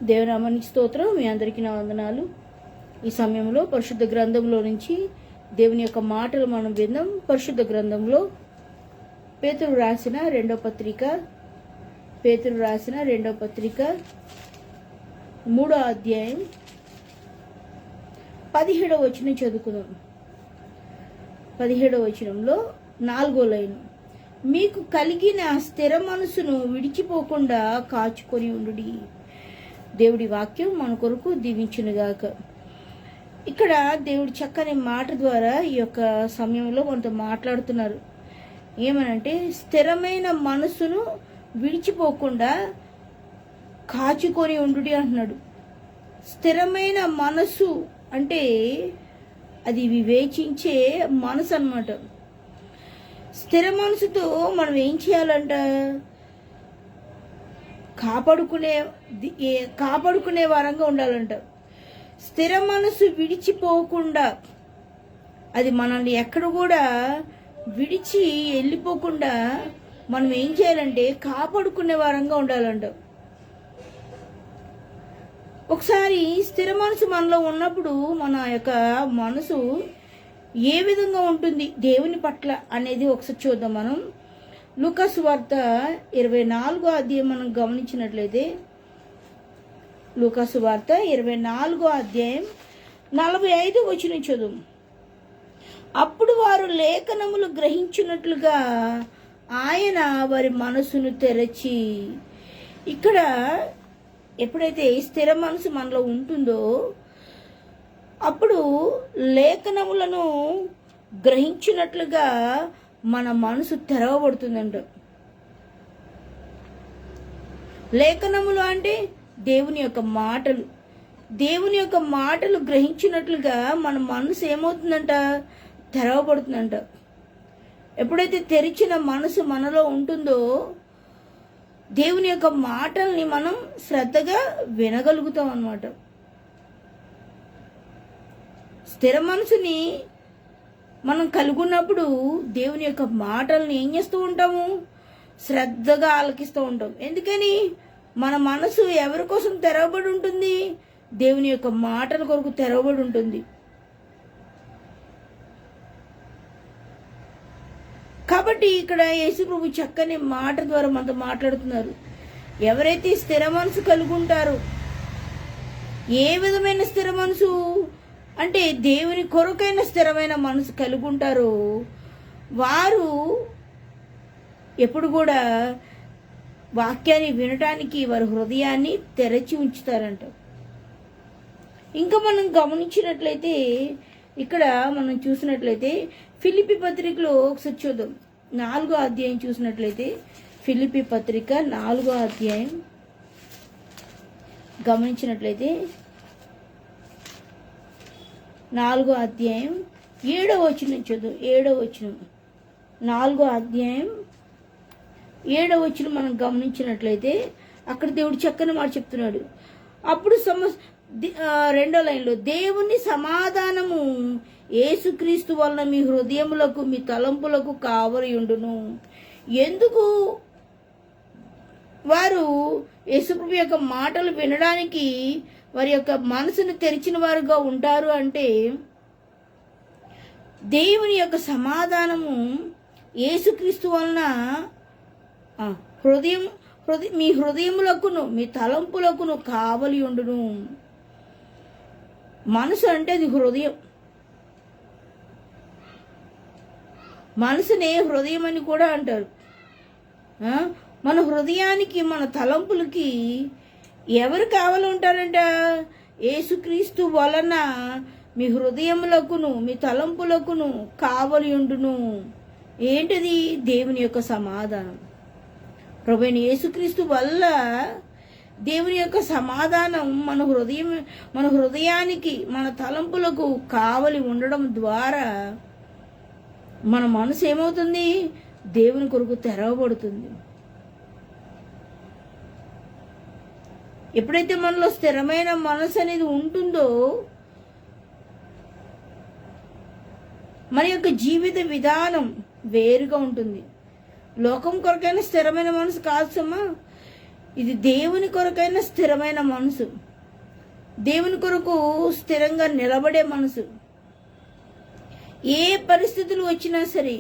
దేవునామానికి స్తోత్రం. మీ అందరికీ నా వందనాలు. ఈ సమయంలో పరిశుద్ధ గ్రంథంలో నుంచి దేవుని యొక్క మాటలు మనం విందాం. పరిశుద్ధ గ్రంథంలో పేతురు రాసిన రెండో పత్రిక 3వ అధ్యాయం 17వ వచనం చదువుకుందాం. 17వ వచనంలో 4వ లైన్, మీకు కలిగిన స్థిర మనసును విడిచిపోకుండా కాచుకొని ఉండుడి. దేవుడి వాక్యం మన కొరకు దీవించునుగాక. ఇక్కడ దేవుడి చక్కని మాట ద్వారా ఈ యొక్క సమయంలో మనతో మాట్లాడుతున్నారు. ఏమనంటే, స్థిరమైన మనసును విడిచిపోకుండా కాచుకొని ఉండుడి అంటున్నాడు. స్థిరమైన మనసు అంటే అది వివేచించే మనసు అన్నమాట. స్థిర మనసుతో మనం ఏం చేయాలంట? కాపాడుకునే వారంగా ఉండాలంట. స్థిర మనసు విడిచిపోకుండా, అది మనల్ని ఎక్కడ కూడా విడిచి వెళ్ళిపోకుండా మనం ఏం చేయాలంటే కాపాడుకునే వారంగా ఉండాలంట. ఒకసారి స్థిర మనసు మనలో ఉన్నప్పుడు మన యొక్క మనసు ఏ విధంగా ఉంటుంది దేవుని పట్ల అనేది ఒకసారి చూద్దాం. మనం లూకా సువార్త 24వ అధ్యాయం మనం గమనించినట్లయితే, లూకా సువార్త 24వ అధ్యాయం 45వ వచనం చదువు. అప్పుడు వారు లేఖనములు గ్రహించినట్లుగా ఆయన వారి మనసును తెరచి. ఇక్కడ ఎప్పుడైతే స్థిర మనసు మనలో ఉంటుందో అప్పుడు లేఖనములను గ్రహించినట్లుగా మన మనసు తెరవబడుతుందంట. లేఖనములు అంటే దేవుని యొక్క మాటలు. దేవుని యొక్క మాటలు గ్రహించినట్లుగా మన మనసు ఏమవుతుందంట? తెరవబడుతుందంట. ఎప్పుడైతే తెరిచిన మనసు మనలో ఉంటుందో దేవుని యొక్క మాటల్ని మనం శ్రద్ధగా వినగలుగుతాం అన్నమాట. స్థిర మనసుని మనం కలుగున్నప్పుడు దేవుని యొక్క మాటల్ని ఏం చేస్తూ ఉంటాము? శ్రద్ధగా ఆలకిస్తూ ఉంటాం. ఎందుకని? మన మనసు ఎవరి కోసం తెరవబడి ఉంటుంది? దేవుని యొక్క మాటల కొరకు తెరవబడి ఉంటుంది. కాబట్టి ఇక్కడ యేసుప్రభు చక్కని మాట ద్వారా మనతో మాట్లాడుతున్నారు. ఎవరైతే స్థిర మనసు కలిగి ఉంటారో, ఏ విధమైన స్థిర మనసు అంటే దేవుని కొరకైన స్థిరమైన మనసు కలిగి ఉంటారో వారు ఎప్పుడు కూడా వాక్యాన్ని వినటానికి వారి హృదయాన్ని తెరచి ఉంచుతారంట. ఇంకా మనం గమనించినట్లయితే, ఇక్కడ మనం చూసినట్లయితే ఫిలిప్పీ పత్రికలో ఒకసారి చూద్దాం. 4వ అధ్యాయం చూసినట్లయితే, ఫిలిప్పీ పత్రిక 4వ అధ్యాయం గమనించినట్లయితే 4వ అధ్యాయం 7వ వచనం చదువు. 7వ వచనం, 4వ అధ్యాయం 7వ వచనం మనం గమనించినట్లయితే అక్కడ దేవుడు చక్కని మాట చెప్తున్నాడు. అప్పుడు 2వ లైన్లో, దేవుని సమాధానము యేసుక్రీస్తు వలన మీ హృదయములకు మీ తలంపులకు కావలి ఉండును. ఎందుకు వారు యేసుప్రభు యొక్క మాటలు వినడానికి వారి యొక్క మనసును తెరిచిన వారుగా ఉంటారు అంటే, దేవుని యొక్క సమాధానము యేసుక్రీస్తు వలన మీ హృదయములకును మీ తలంపులకును కావలి ఉండును. మనసు అంటే అది హృదయం. మనసునే హృదయం అని కూడా అంటారు. మన హృదయానికి మన తలంపులకి ఎవరు కావాలి ఉంటారంట? యేసుక్రీస్తు వలన మీ హృదయములకును మీ తలంపులకును కావలి ఉండును. ఏంటిది? దేవుని యొక్క సమాధానం. ప్రభువైన యేసుక్రీస్తు వల్ల దేవుని యొక్క సమాధానం మన హృదయానికి మన తలంపులకు కావలి ఉండడం ద్వారా మన మనసు ఏమవుతుంది? దేవుని కొరకు తెరవబడుతుంది. ఎప్పుడైతే మనలో స్థిరమైన మనసు అనేది ఉంటుందో మన యొక్క జీవిత విధానం వేరుగా ఉంటుంది. లోకం కొరకైనా స్థిరమైన మనసు కాదు సుమా. ఇది దేవుని కొరకైన స్థిరమైన మనసు, దేవుని కొరకు స్థిరంగా నిలబడే మనసు. ఏ పరిస్థితులు వచ్చినా సరే,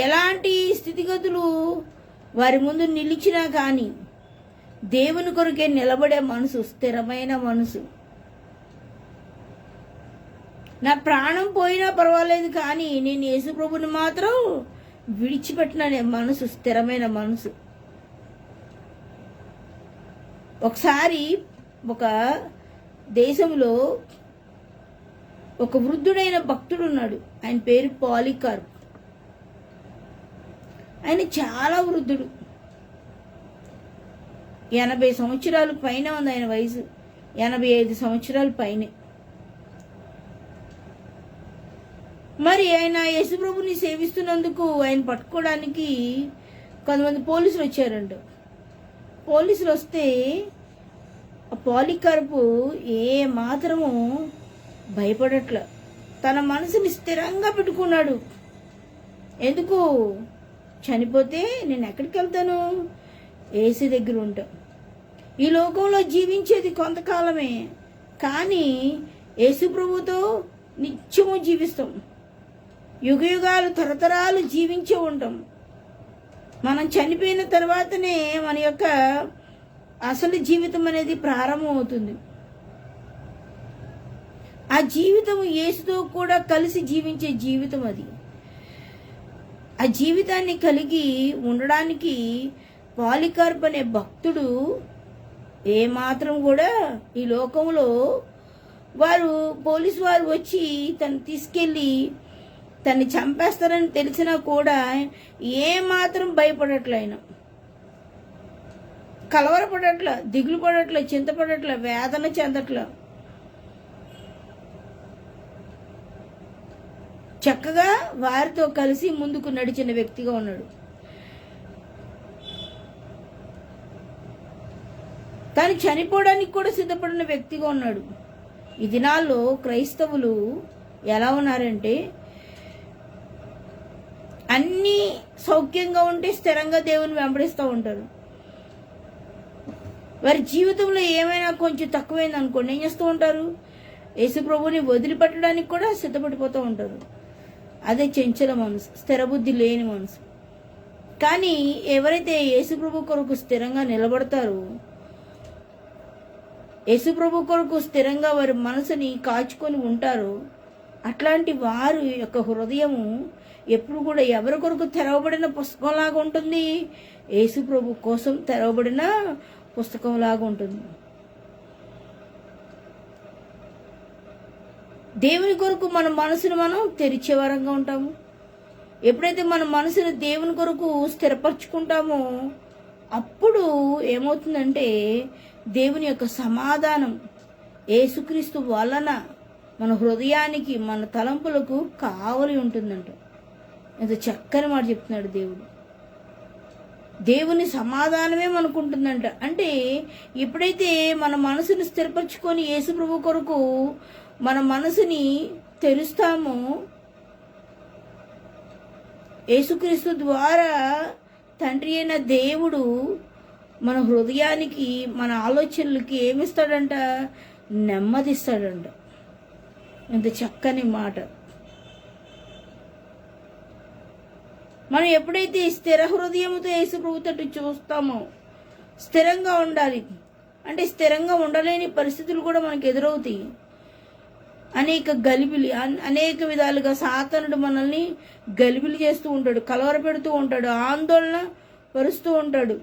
ఎలాంటి స్థితిగతులు వారి ముందు నిలిచినా కానీ దేవుని కొరకే నిలబడే మనసు, స్థిరమైన మనసు. నా ప్రాణం పోయినా పర్వాలేదు కానీ నేను యేసుప్రభుని మాత్రం విడిచిపెట్టిన మనసు, స్థిరమైన మనసు. ఒకసారి ఒక దేశంలో ఒక వృద్ధుడైన భక్తుడు ఉన్నాడు. ఆయన పేరు పాలికార్ప్. ఆయన చాలా వృద్ధుడు, 80 సంవత్సరాలు పైన ఉంది ఆయన వయసు, 85 సంవత్సరాల పైనే. మరి ఆయన యేసుప్రభుని సేవిస్తున్నందుకు ఆయన పట్టుకోవడానికి కొంతమంది పోలీసులు వచ్చారంట. పోలీసులు వస్తే ఆ పాలికార్పు ఏ మాత్రము భయపడట్ల, తన మనసుని స్థిరంగా పెట్టుకున్నాడు. ఎందుకు? చనిపోతే నేను ఎక్కడికి వెళ్తాను? యేసు దగ్గర ఉంటా. ఈ లోకంలో జీవించేది కొంతకాలమే, కానీ యేసు ప్రభుతో నిత్యము జీవిస్తాం, యుగయుగాలు తరతరాలు జీవించే ఉంటాం. మనం చనిపోయిన తర్వాతనే మన యొక్క అసలు జీవితం అనేది ప్రారంభమవుతుంది. ఆ జీవితం యేసుతో కూడా కలిసి జీవించే జీవితం అది. ఆ జీవితాన్ని కలిగి ఉండడానికి పాలికార్ప్ అనే భక్తుడు ఏమాత్రం కూడా ఈ లోకంలో పోలీసు వారు వచ్చి తను తీసుకెళ్ళి తన్ని చంపేస్తారని తెలిసినా కూడా ఏమాత్రం భయపడట్ల, ఆయన కలవరపడట్ల, దిగులు పడట్ల, చింతపడట్ల, వేదన చెందట్ల. చక్కగా వారితో కలిసి ముందుకు నడిచిన వ్యక్తిగా ఉన్నాడు. తను చనిపోవడానికి కూడా సిద్ధపడిన వ్యక్తిగా ఉన్నాడు. ఈ దినాల్లో క్రైస్తవులు ఎలా ఉన్నారంటే, అన్నీ సౌఖ్యంగా ఉంటే స్థిరంగా దేవుని వెంబడిస్తూ ఉంటారు. వారి జీవితంలో ఏమైనా కొంచెం తక్కువైంది అనుకోండి, ఏం చేస్తూ ఉంటారు? యేసు ప్రభుని వదిలిపెట్టడానికి కూడా సిద్ధపడిపోతూ ఉంటారు. అదే చంచల మనసు, స్థిర బుద్ధి లేని మనసు. కానీ ఎవరైతే యేసు ప్రభు కొరకు స్థిరంగా నిలబడతారో, యేసు ప్రభు కొరకు స్థిరంగా వారి మనసుని కాచుకొని ఉంటారో, అట్లాంటి వారు యొక్క హృదయము ఎప్పుడు కూడా ఎవరి కొరకు తెరవబడిన పుస్తకంలాగా ఉంటుంది? యేసు ప్రభు కోసం తెరవబడిన పుస్తకంలాగా ఉంటుంది. దేవుని కొరకు మన మనసును మనం తెరిచే వరంగా ఉంటాము. ఎప్పుడైతే మన మనసును దేవుని కొరకు స్థిరపరచుకుంటామో అప్పుడు ఏమవుతుందంటే దేవుని యొక్క సమాధానం యేసుక్రీస్తు వలన మన హృదయానికి, మన తలంపులకు కావలి ఉంటుందంట. ఎంత చక్కని మాట చెప్తున్నాడు దేవుడు. దేవుని సమాధానమే మనకుంటుందంట. అంటే ఎప్పుడైతే మన మనసుని స్థిరపరచుకొని యేసు ప్రభు కొరకు మన మనసుని తెరుస్తామో, యేసుక్రీస్తు ద్వారా తండ్రి అయిన దేవుడు మన హృదయానికి, మన ఆలోచనలకి ఏమిస్తాడంట? నెమ్మదిస్తాడంట. ఎంత చక్కని మాట. మనం ఎప్పుడైతే స్థిర హృదయంతో యేసు ప్రభు తట్టు చూస్తామో, స్థిరంగా ఉండాలి అంటే స్థిరంగా ఉండలేని పరిస్థితులు కూడా మనకు ఎదురవుతాయి. అనేక గలిబిలి, అనేక విధాలుగా సాతానుడు మనల్ని గలిబిలి చేస్తూ ఉంటాడు, కలవర పెడుతూ ఉంటాడు, ఆందోళన పరుస్తూ ఉంటాడు,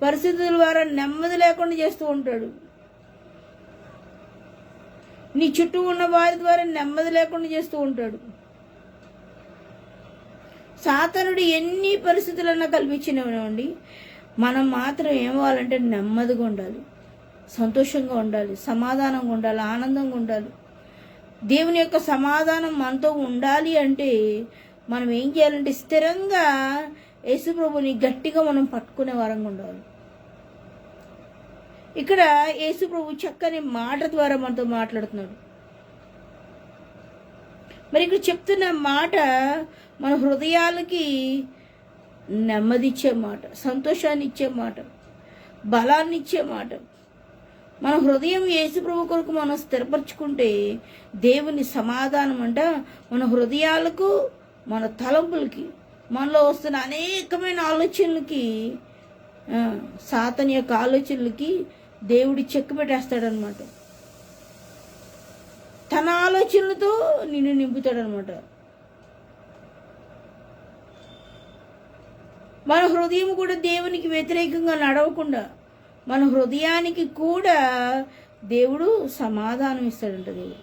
పరిస్థితుల ద్వారా నెమ్మది లేకుండా చేస్తూ ఉంటాడు. నీ చుట్టూ ఉన్న వారి ద్వారా నెమ్మది లేకుండా చేస్తూ ఉంటాడు. సాతానుడు ఎన్ని పరిస్థితులన్నా కల్పించినవండి, మనం మాత్రం ఏమవ్వాలంటే నెమ్మదిగా ఉండాలి, సంతోషంగా ఉండాలి, సమాధానంగా ఉండాలి, ఆనందంగా ఉండాలి. దేవుని యొక్క సమాధానం మనతో ఉండాలి అంటే మనం ఏం చేయాలంటే స్థిరంగా యేసు ప్రభుని గట్టిగా మనం పట్టుకునే వారంగా ఉండాలి. ఇక్కడ యేసు ప్రభు చక్కని మాట ద్వారా మనతో మాట్లాడుతున్నాడు. మరి ఇక్కడ చెప్తున్న మాట మన హృదయాలకి నెమ్మదిచ్చే మాట, సంతోషాన్ని ఇచ్చే మాట, బలాన్ని ఇచ్చే మాట. మన హృదయం యేసుప్రభు కొరకు మనం స్థిరపరచుకుంటే దేవుని సమాధానం అంట మన హృదయాలకు, మన తలంపులకి, మనలో వస్తున్న అనేకమైన ఆలోచనలకి, సాతాను యొక్క ఆలోచనలకి దేవుడి చెక్ పెట్టేస్తాడనమాట. తన ఆలోచనలతో నిన్ను నింపుతాడనమాట. మన హృదయం కూడా దేవునికి వ్యతిరేకంగా నడవకుండా మన హృదయానికి కూడా దేవుడు సమాధానం ఇస్తాడంట. దేవుడు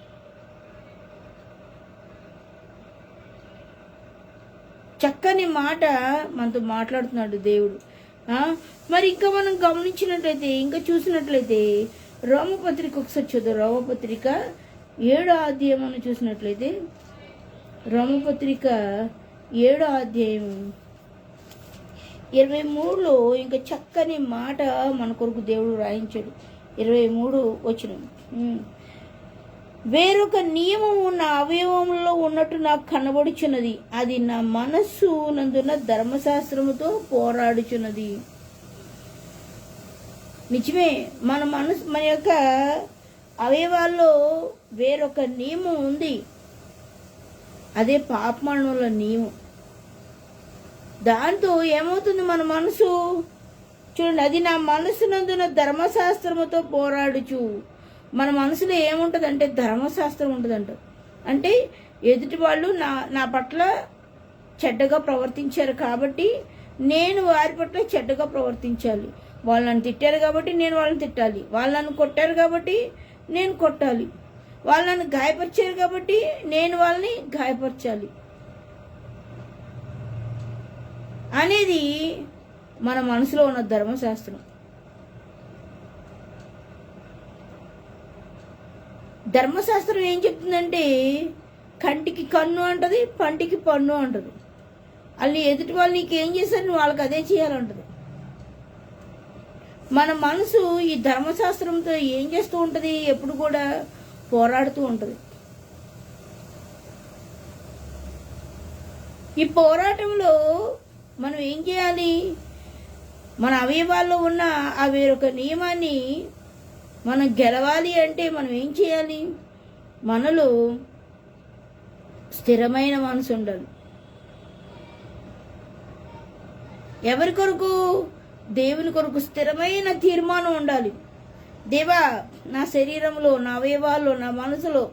చక్కని మాట మనతో మాట్లాడుతున్నాడు దేవుడు. మరి ఇంకా మనం గమనించినట్లయితే, ఇంకా చూసినట్లయితే రోమపత్రిక ఒకసారి చూద్దాం. రోమపత్రిక 7వ అధ్యాయం మనం చూసినట్లయితే, రోమపత్రిక 7వ అధ్యాయం 23లో ఇంకా చక్కని మాట మన కొరకు దేవుడు రాయించాడు. 23 వచనం, వేరొక నియమము నా అవయవములో ఉన్నట్టు నాకు కనబడుచున్నది, అది నా మనస్సు నందున ధర్మశాస్త్రముతో పోరాడుచున్నది. నిజమే, మన యొక్క అవయవాల్లో వేరొక నియమం ఉంది, అదే పాపమరణంలో నియమం. దాంతో ఏమవుతుంది, మన మనసు చూడండి, అది నా మనసు నందున ధర్మశాస్త్రముతో పోరాడుచు. మన మనసులో ఏముంటుందంటే ధర్మశాస్త్రం ఉంటుందంట. అంటే ఎదుటి వాళ్ళు నా పట్ల చెడ్డగా ప్రవర్తించారు కాబట్టి నేను వారి పట్ల చెడ్డగా ప్రవర్తించాలి. వాళ్ళు నన్ను తిట్టారు కాబట్టి నేను వాళ్ళని తిట్టాలి. వాళ్ళు నన్ను కొట్టారు కాబట్టి నేను కొట్టాలి. వాళ్ళు నన్ను గాయపరిచారు కాబట్టి నేను వాళ్ళని గాయపరచాలి అనేది మన మనసులో ఉన్న ధర్మశాస్త్రం. ధర్మశాస్త్రం ఏం చెప్తుందంటే కంటికి కన్ను అంటది, పంటికి పన్ను అంటది. వాళ్ళు ఎదుటి వాళ్ళు నీకేం చేశారు నువ్వు వాళ్ళకి అదే చేయాలంటది. మన మనసు ఈ ధర్మశాస్త్రంతో ఏం చేస్తూ ఉంటుంది, ఎప్పుడు కూడా పోరాడుతూ ఉంటుంది. ఈ పోరాటంలో మనం ఏం చేయాలి, మన అవయవాల్లో ఉన్న ఆ వేరొక నియమాన్ని మనం గెలవాలి అంటే మనం ఏం చేయాలి, మనలో స్థిరమైన మనసు ఉండాలి. ఎవరి కొరకు, దేవుని కొరకు స్థిరమైన తీర్మానం ఉండాలి. దేవా, నా శరీరంలో, నా అవయవాల్లో, నా మనసులో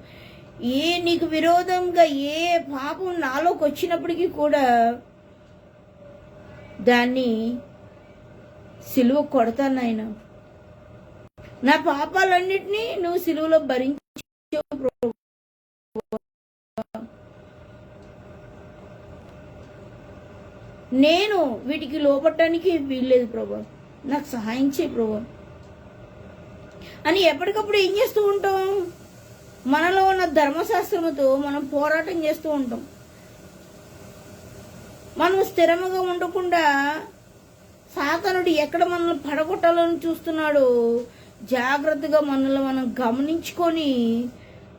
నీకు విరోధంగా ఏ పాపం నాలోకి వచ్చినప్పటికీ కూడా దాన్ని సిలువ కొడతాను నాయన. నా పాపాలన్నిటినీ నువ్వు సిలువలో భరించావు. నేను వీటికి లోపడటానికి వీల్లేదు ప్రభా, నాకు సహాయం చేయి ప్రభా అని ఎప్పటికప్పుడు ఏం చేస్తూ ఉంటాం, మనలో ఉన్న ధర్మశాస్త్రముతో మనం పోరాటం చేస్తూ ఉంటాం. మనం స్థిరముగా ఉండకుండా సాతానుడు ఎక్కడ మనల్ని పడగొట్టాలని చూస్తున్నాడో జాగ్రత్తగా మనల్ని మనం గమనించుకొని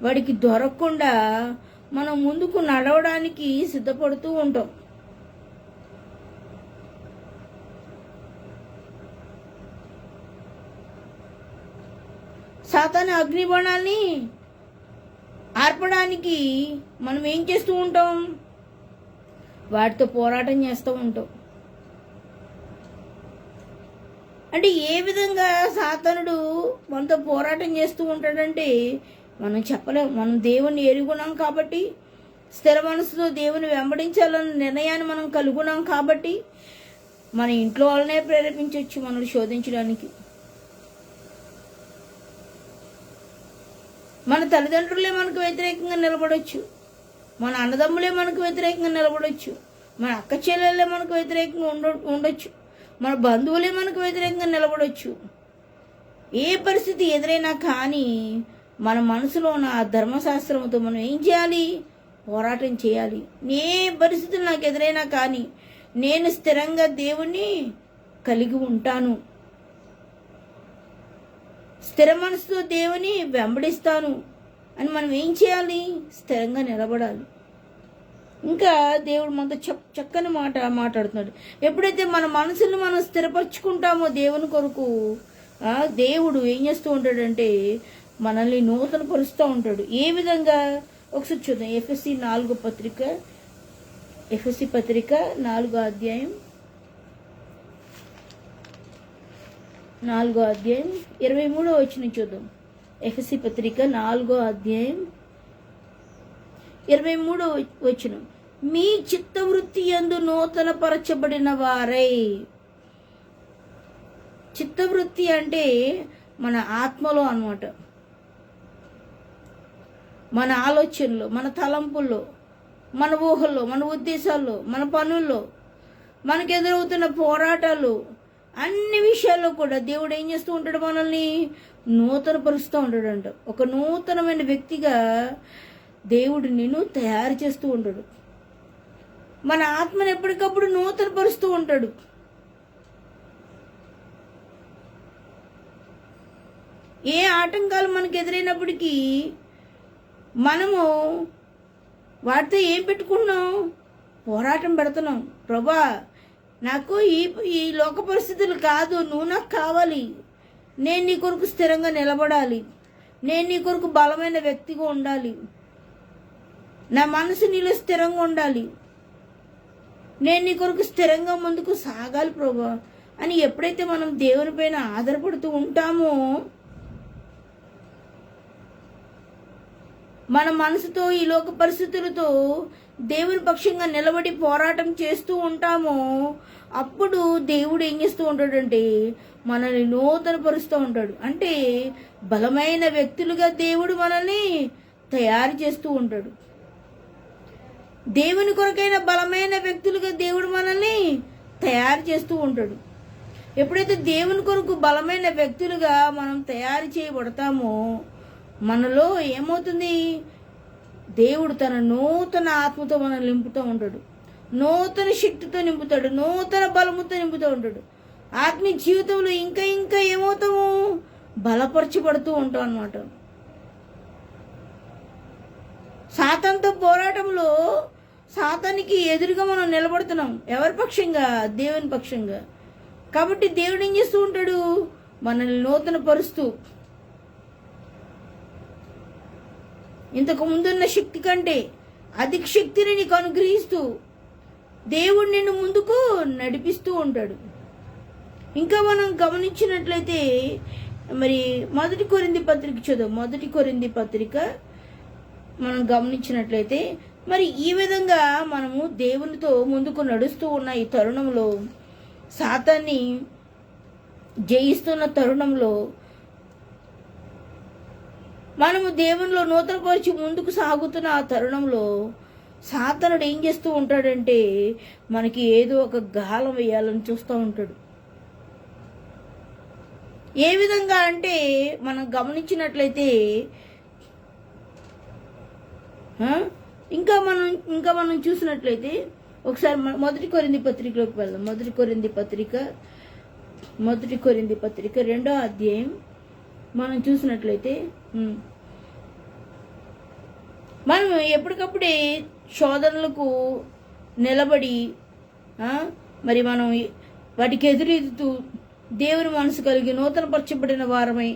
వాడికి దొరకకుండా మనం ముందుకు నడవడానికి సిద్ధపడుతూ ఉంటాం. సాతాను అగ్నిబాణాన్ని ఆర్పడానికి మనం ఏం చేస్తూ ఉంటాం, వాటితో పోరాటం చేస్తూ ఉంటాం. అంటే ఏ విధంగా సాతానుడు మనతో పోరాటం చేస్తూ ఉంటాడంటే మనం చెప్పలేం. మనం దేవుని ఎరుగున్నాం కాబట్టి, స్థిర మనసుతో దేవుని వెంబడించాలన్న నిర్ణయాన్ని మనం కలుగున్నాం కాబట్టి మన ఇంట్లో వాళ్ళనే ప్రేరేపించవచ్చు మనల్ని శోధించడానికి. మన తల్లిదండ్రులే మనకు వ్యతిరేకంగా నిలబడవచ్చు, మన అన్నదమ్ములే మనకు వ్యతిరేకంగా నిలబడవచ్చు, మన అక్క చెల్లెళ్ళే మనకు వ్యతిరేకంగా ఉండొచ్చు, మన బంధువులే మనకు వ్యతిరేకంగా నిలబడవచ్చు. ఏ పరిస్థితి ఎదురైనా కానీ మన మనసులో ఉన్న ఆ ధర్మశాస్త్రంతో మనం ఏం చేయాలి, పోరాటం చేయాలి. ఏ పరిస్థితులు నాకు ఎదురైనా కానీ నేను స్థిరంగా దేవుణ్ణి కలిగి ఉంటాను, స్థిర మనసుతో దేవుని వెంబడిస్తాను అని మనం ఏం చేయాలి, స్థిరంగా నిలబడాలి. ఇంకా దేవుడు మనతో చక్కని మాట మాట్లాడుతున్నాడు. ఎప్పుడైతే మన మనసును మనం స్థిరపరచుకుంటామో దేవుని కొరకు, దేవుడు ఏం చేస్తూ ఉంటాడంటే మనల్ని నూతన పరుస్తూ ఉంటాడు. ఏ విధంగా ఒకసారి చూద్దాం. ఎఫ్ఎస్సి పత్రిక 4వ అధ్యాయం 23వ వచనం చూద్దాం. ఎఫ్ఎస్సి పత్రిక 4వ అధ్యాయం 23వ వచనం. మీ చిత్తవృత్తి యందు నూతన పరచబడిన వారై. చిత్తవృత్తి అంటే మన ఆత్మలో అన్నమాట, మన ఆలోచనలో, మన తలంపుల్లో, మన ఊహల్లో, మన ఉద్దేశాల్లో, మన పనుల్లో, మనకు ఎదురవుతున్న పోరాటాలు, అన్ని విషయాల్లో కూడా దేవుడు ఏం చేస్తూ ఉంటాడు? మనల్ని నూతన పరుస్తూ ఉంటాడంట. ఒక నూతనమైన వ్యక్తిగా దేవుడు నిన్ను తయారు చేస్తూ ఉంటాడు. మన ఆత్మను ఎప్పటికప్పుడు నూతన పరుస్తూ ఉంటాడు. ఏ ఆటంకాలు మనకు ఎదురైనప్పటికీ మనము వాటితో ఏం పెట్టుకున్నాం? పోరాటం పెడుతున్నాం. ప్రభా, నాకు ఈ లోక పరిస్థితులు కాదు, నువ్వు నాకు కావాలి. నేను నీ కొరకు స్థిరంగా నిలబడాలి. నేను నీ కొరకు బలమైన వ్యక్తిగా ఉండాలి. నా మనసు నీలో స్థిరంగా ఉండాలి. నేను నీ కొరకు స్థిరంగా ముందుకు సాగాలి ప్రభా అని ఎప్పుడైతే మనం దేవుని పైన ఆధారపడుతూ ఉంటామో, మన మనసుతో ఈ లోక పరిస్థితులతో దేవుని పక్షంగా నిలబడి పోరాటం చేస్తూ ఉంటామో, అప్పుడు దేవుడు ఏం చేస్తూ ఉంటాడంటే మనల్ని నూతన పరుస్తూ ఉంటాడు. అంటే బలమైన వ్యక్తులుగా దేవుడు మనల్ని తయారు చేస్తూ ఉంటాడు. దేవుని కొరకైన బలమైన వ్యక్తులుగా దేవుడు మనల్ని తయారు చేస్తూ ఉంటాడు. ఎప్పుడైతే దేవుని కొరకు బలమైన వ్యక్తులుగా మనం తయారు చేయబడతామో, మనలో ఏమవుతుంది? దేవుడు తన నూతన ఆత్మతో మనల్ని నింపుతూ ఉంటాడు. నూతన శక్తితో నింపుతాడు. నూతన బలముతో నింపుతూ ఉంటాడు. ఆత్మీయ జీవితంలో ఇంకా ఇంకా ఏమవుతాము? బలపరచబడుతూ ఉంటాం అన్నమాట. సాతానుతో పోరాటంలో సాతానికి ఎదురుగా మనం నిలబడుతున్నాం. ఎవరి పక్షంగా? దేవుని పక్షంగా. కాబట్టి దేవుడు ఏం చేస్తూ ఉంటాడు? మనల్ని నూతన పరుస్తూ, ఇంతకు ముందున్న శక్తి కంటే అధిక శక్తిని నీకు అనుగ్రహిస్తూ దేవుడు నిన్ను ముందుకు నడిపిస్తూ ఉంటాడు. ఇంకా మనం గమనించినట్లయితే మరి 1 కొరింథీ పత్రిక చదువు. 1 కొరింథీ పత్రిక మనం గమనించినట్లయితే మరి ఈ విధంగా మనము దేవునితో ముందుకు నడుస్తూ ఉన్న ఈ తరుణంలో, సాతాన్ని జయిస్తున్న తరుణంలో, మనము దేవునిలో నూతనపరిచి ముందుకు సాగుతున్న ఆ తరుణంలో సాతానుడు ఏం చేస్తూ ఉంటాడంటే మనకి ఏదో ఒక గాలం వేయాలని చూస్తూ ఉంటాడు. ఏ విధంగా అంటే మనం గమనించినట్లయితే ఇంకా మనం చూసినట్లయితే ఒకసారి 1 కొరింథీ పత్రికలోకి వెళ్దాం. 1 కొరింథీ పత్రిక 2వ అధ్యాయం మనం చూసినట్లయితే మనం ఎప్పటికప్పుడే శోధనలకు నిలబడి మరి మనం వాటికి ఎదురెదుతూ దేవుని మనసు కలిగి నూతనపరచబడిన వారమై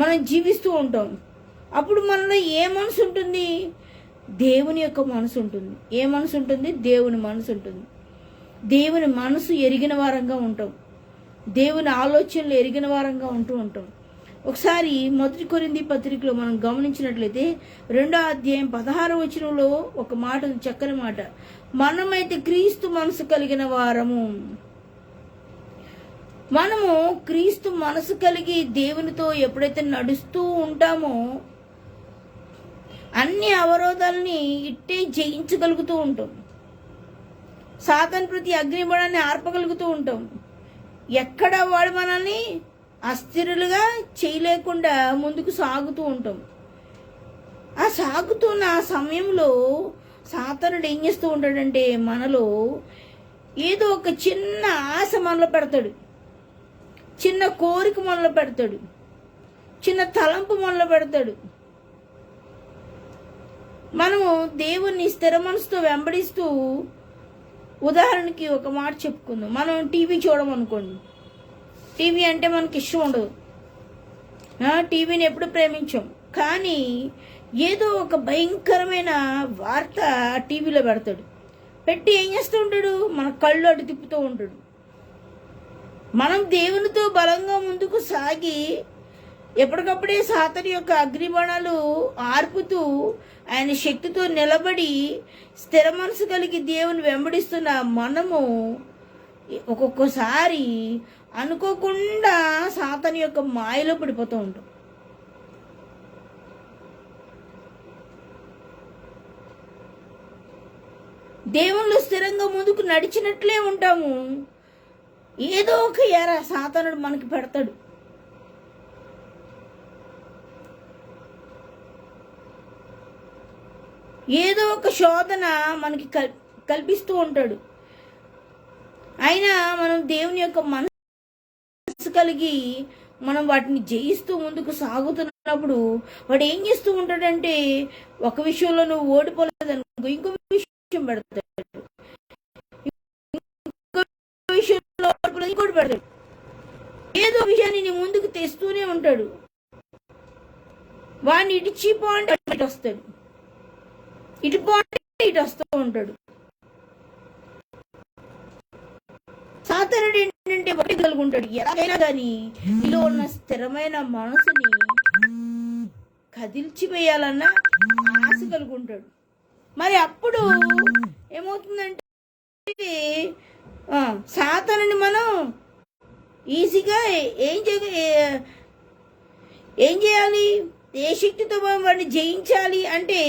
మనం జీవిస్తూ ఉంటాం. అప్పుడు మనలో ఏ మనసు ఉంటుంది? దేవుని యొక్క మనసు ఉంటుంది. ఏ మనసు ఉంటుంది? దేవుని మనసు ఉంటుంది. దేవుని మనసు ఎరిగిన వారంగా ఉంటాం. దేవుని ఆలోచనలు ఎరిగిన వారంగా ఉంటూ ఉంటాం. ఒకసారి 1 కొరింథీ పత్రికలో మనం గమనించినట్లయితే 2వ అధ్యాయం 16వ వచనంలో ఒక మాట, చక్కని మాట. మనమైతే క్రీస్తు మనసు కలిగిన వారము. మనము క్రీస్తు మనసు కలిగి దేవునితో ఎప్పుడైతే నడుస్తూ ఉంటామో అన్ని అవరోధాలని ఇట్టే జయించగలుగుతూ ఉంటాం. సాతాను ప్రతి అగ్నిబడాన్ని ఆర్పగలుగుతూ ఉంటాం. ఎక్కడ వాడు మనల్ని అస్థిరులుగా చేయలేకుండా ముందుకు సాగుతూ ఉంటాం. ఆ సాగుతున్న ఆ సమయంలో సాతానుడు ఏం చేస్తూ ఉంటాడంటే మనలో ఏదో ఒక చిన్న ఆశ మనలో పెడతాడు, చిన్న కోరిక మనలో పెడతాడు, చిన్న తలంపు మనలో పెడతాడు. మనము దేవుణ్ణి స్థిర మనసుతో వెంబడిస్తూ, ఉదాహరణకి ఒక మాట చెప్పుకుందాం. మనం టీవీ చూడమనుకోండి. టీవీ అంటే మనకి ఇష్టం ఉండదు, టీవీని ఎప్పుడు ప్రేమించాం. కానీ ఏదో ఒక భయంకరమైన వార్త టీవీలో పెడతాడు. పెట్టి ఏం చేస్తూ ఉంటాడు? మన కళ్ళు అటు తిప్పుతూ ఉంటాడు. మనం దేవునితో బలంగా ముందుకు సాగి ఎప్పటికప్పుడే సాతాను యొక్క అగ్నిబాణాలు ఆర్పుతూ ఆయన శక్తితో నిలబడి స్థిర మనసు కలిగి దేవుని వెంబడిస్తున్న మనము ఒక్కొక్కసారి అనుకోకుండా సాతాను యొక్క మాయలో పడిపోతూ ఉంటాం. దేవుళ్ళు స్థిరంగా ముందుకు నడిచినట్లే ఉంటాము. ఏదో ఒక ఎర సాతానుడు మనకి పెడతాడు. ఏదో ఒక శోధన మనకి కల్పిస్తూ ఉంటాడు. అయినా మనం దేవుని యొక్క మనసు కలిగి మనం వాటిని జయిస్తూ ముందుకు సాగుతున్నప్పుడు వాడు ఏం చేస్తూ ఉంటాడంటే, ఒక విషయంలో నువ్వు ఓడిపోలేదనుకో ఇంకో విషయం పెడతాడు, ఇంకో విషయంలో ఓడిపోలేదు ఇంకోటి పెడతాడు. ఏదో విషయాన్ని నీ ముందుకు తెస్తూనే ఉంటాడు. వాడిని ఇటు చీపో అంటే ఇటు వస్తాడు, ఇటు పోంటే ఇటు వస్తూ ఉంటాడు. సాతానుడు ఏంటంటే ఒకటి కలుగుంటాడు, ఎలాగైనా కానీ నీలో ఉన్న స్థిరమైన మనసుని కదిల్చివేయాలన్న ఆశ కలుగుంటాడు. మరి అప్పుడు ఏమవుతుందంటే సాతానుని మనం ఈజీగా ఏం చేయాలి? ఏ శక్తితో వాడిని జయించాలి అంటే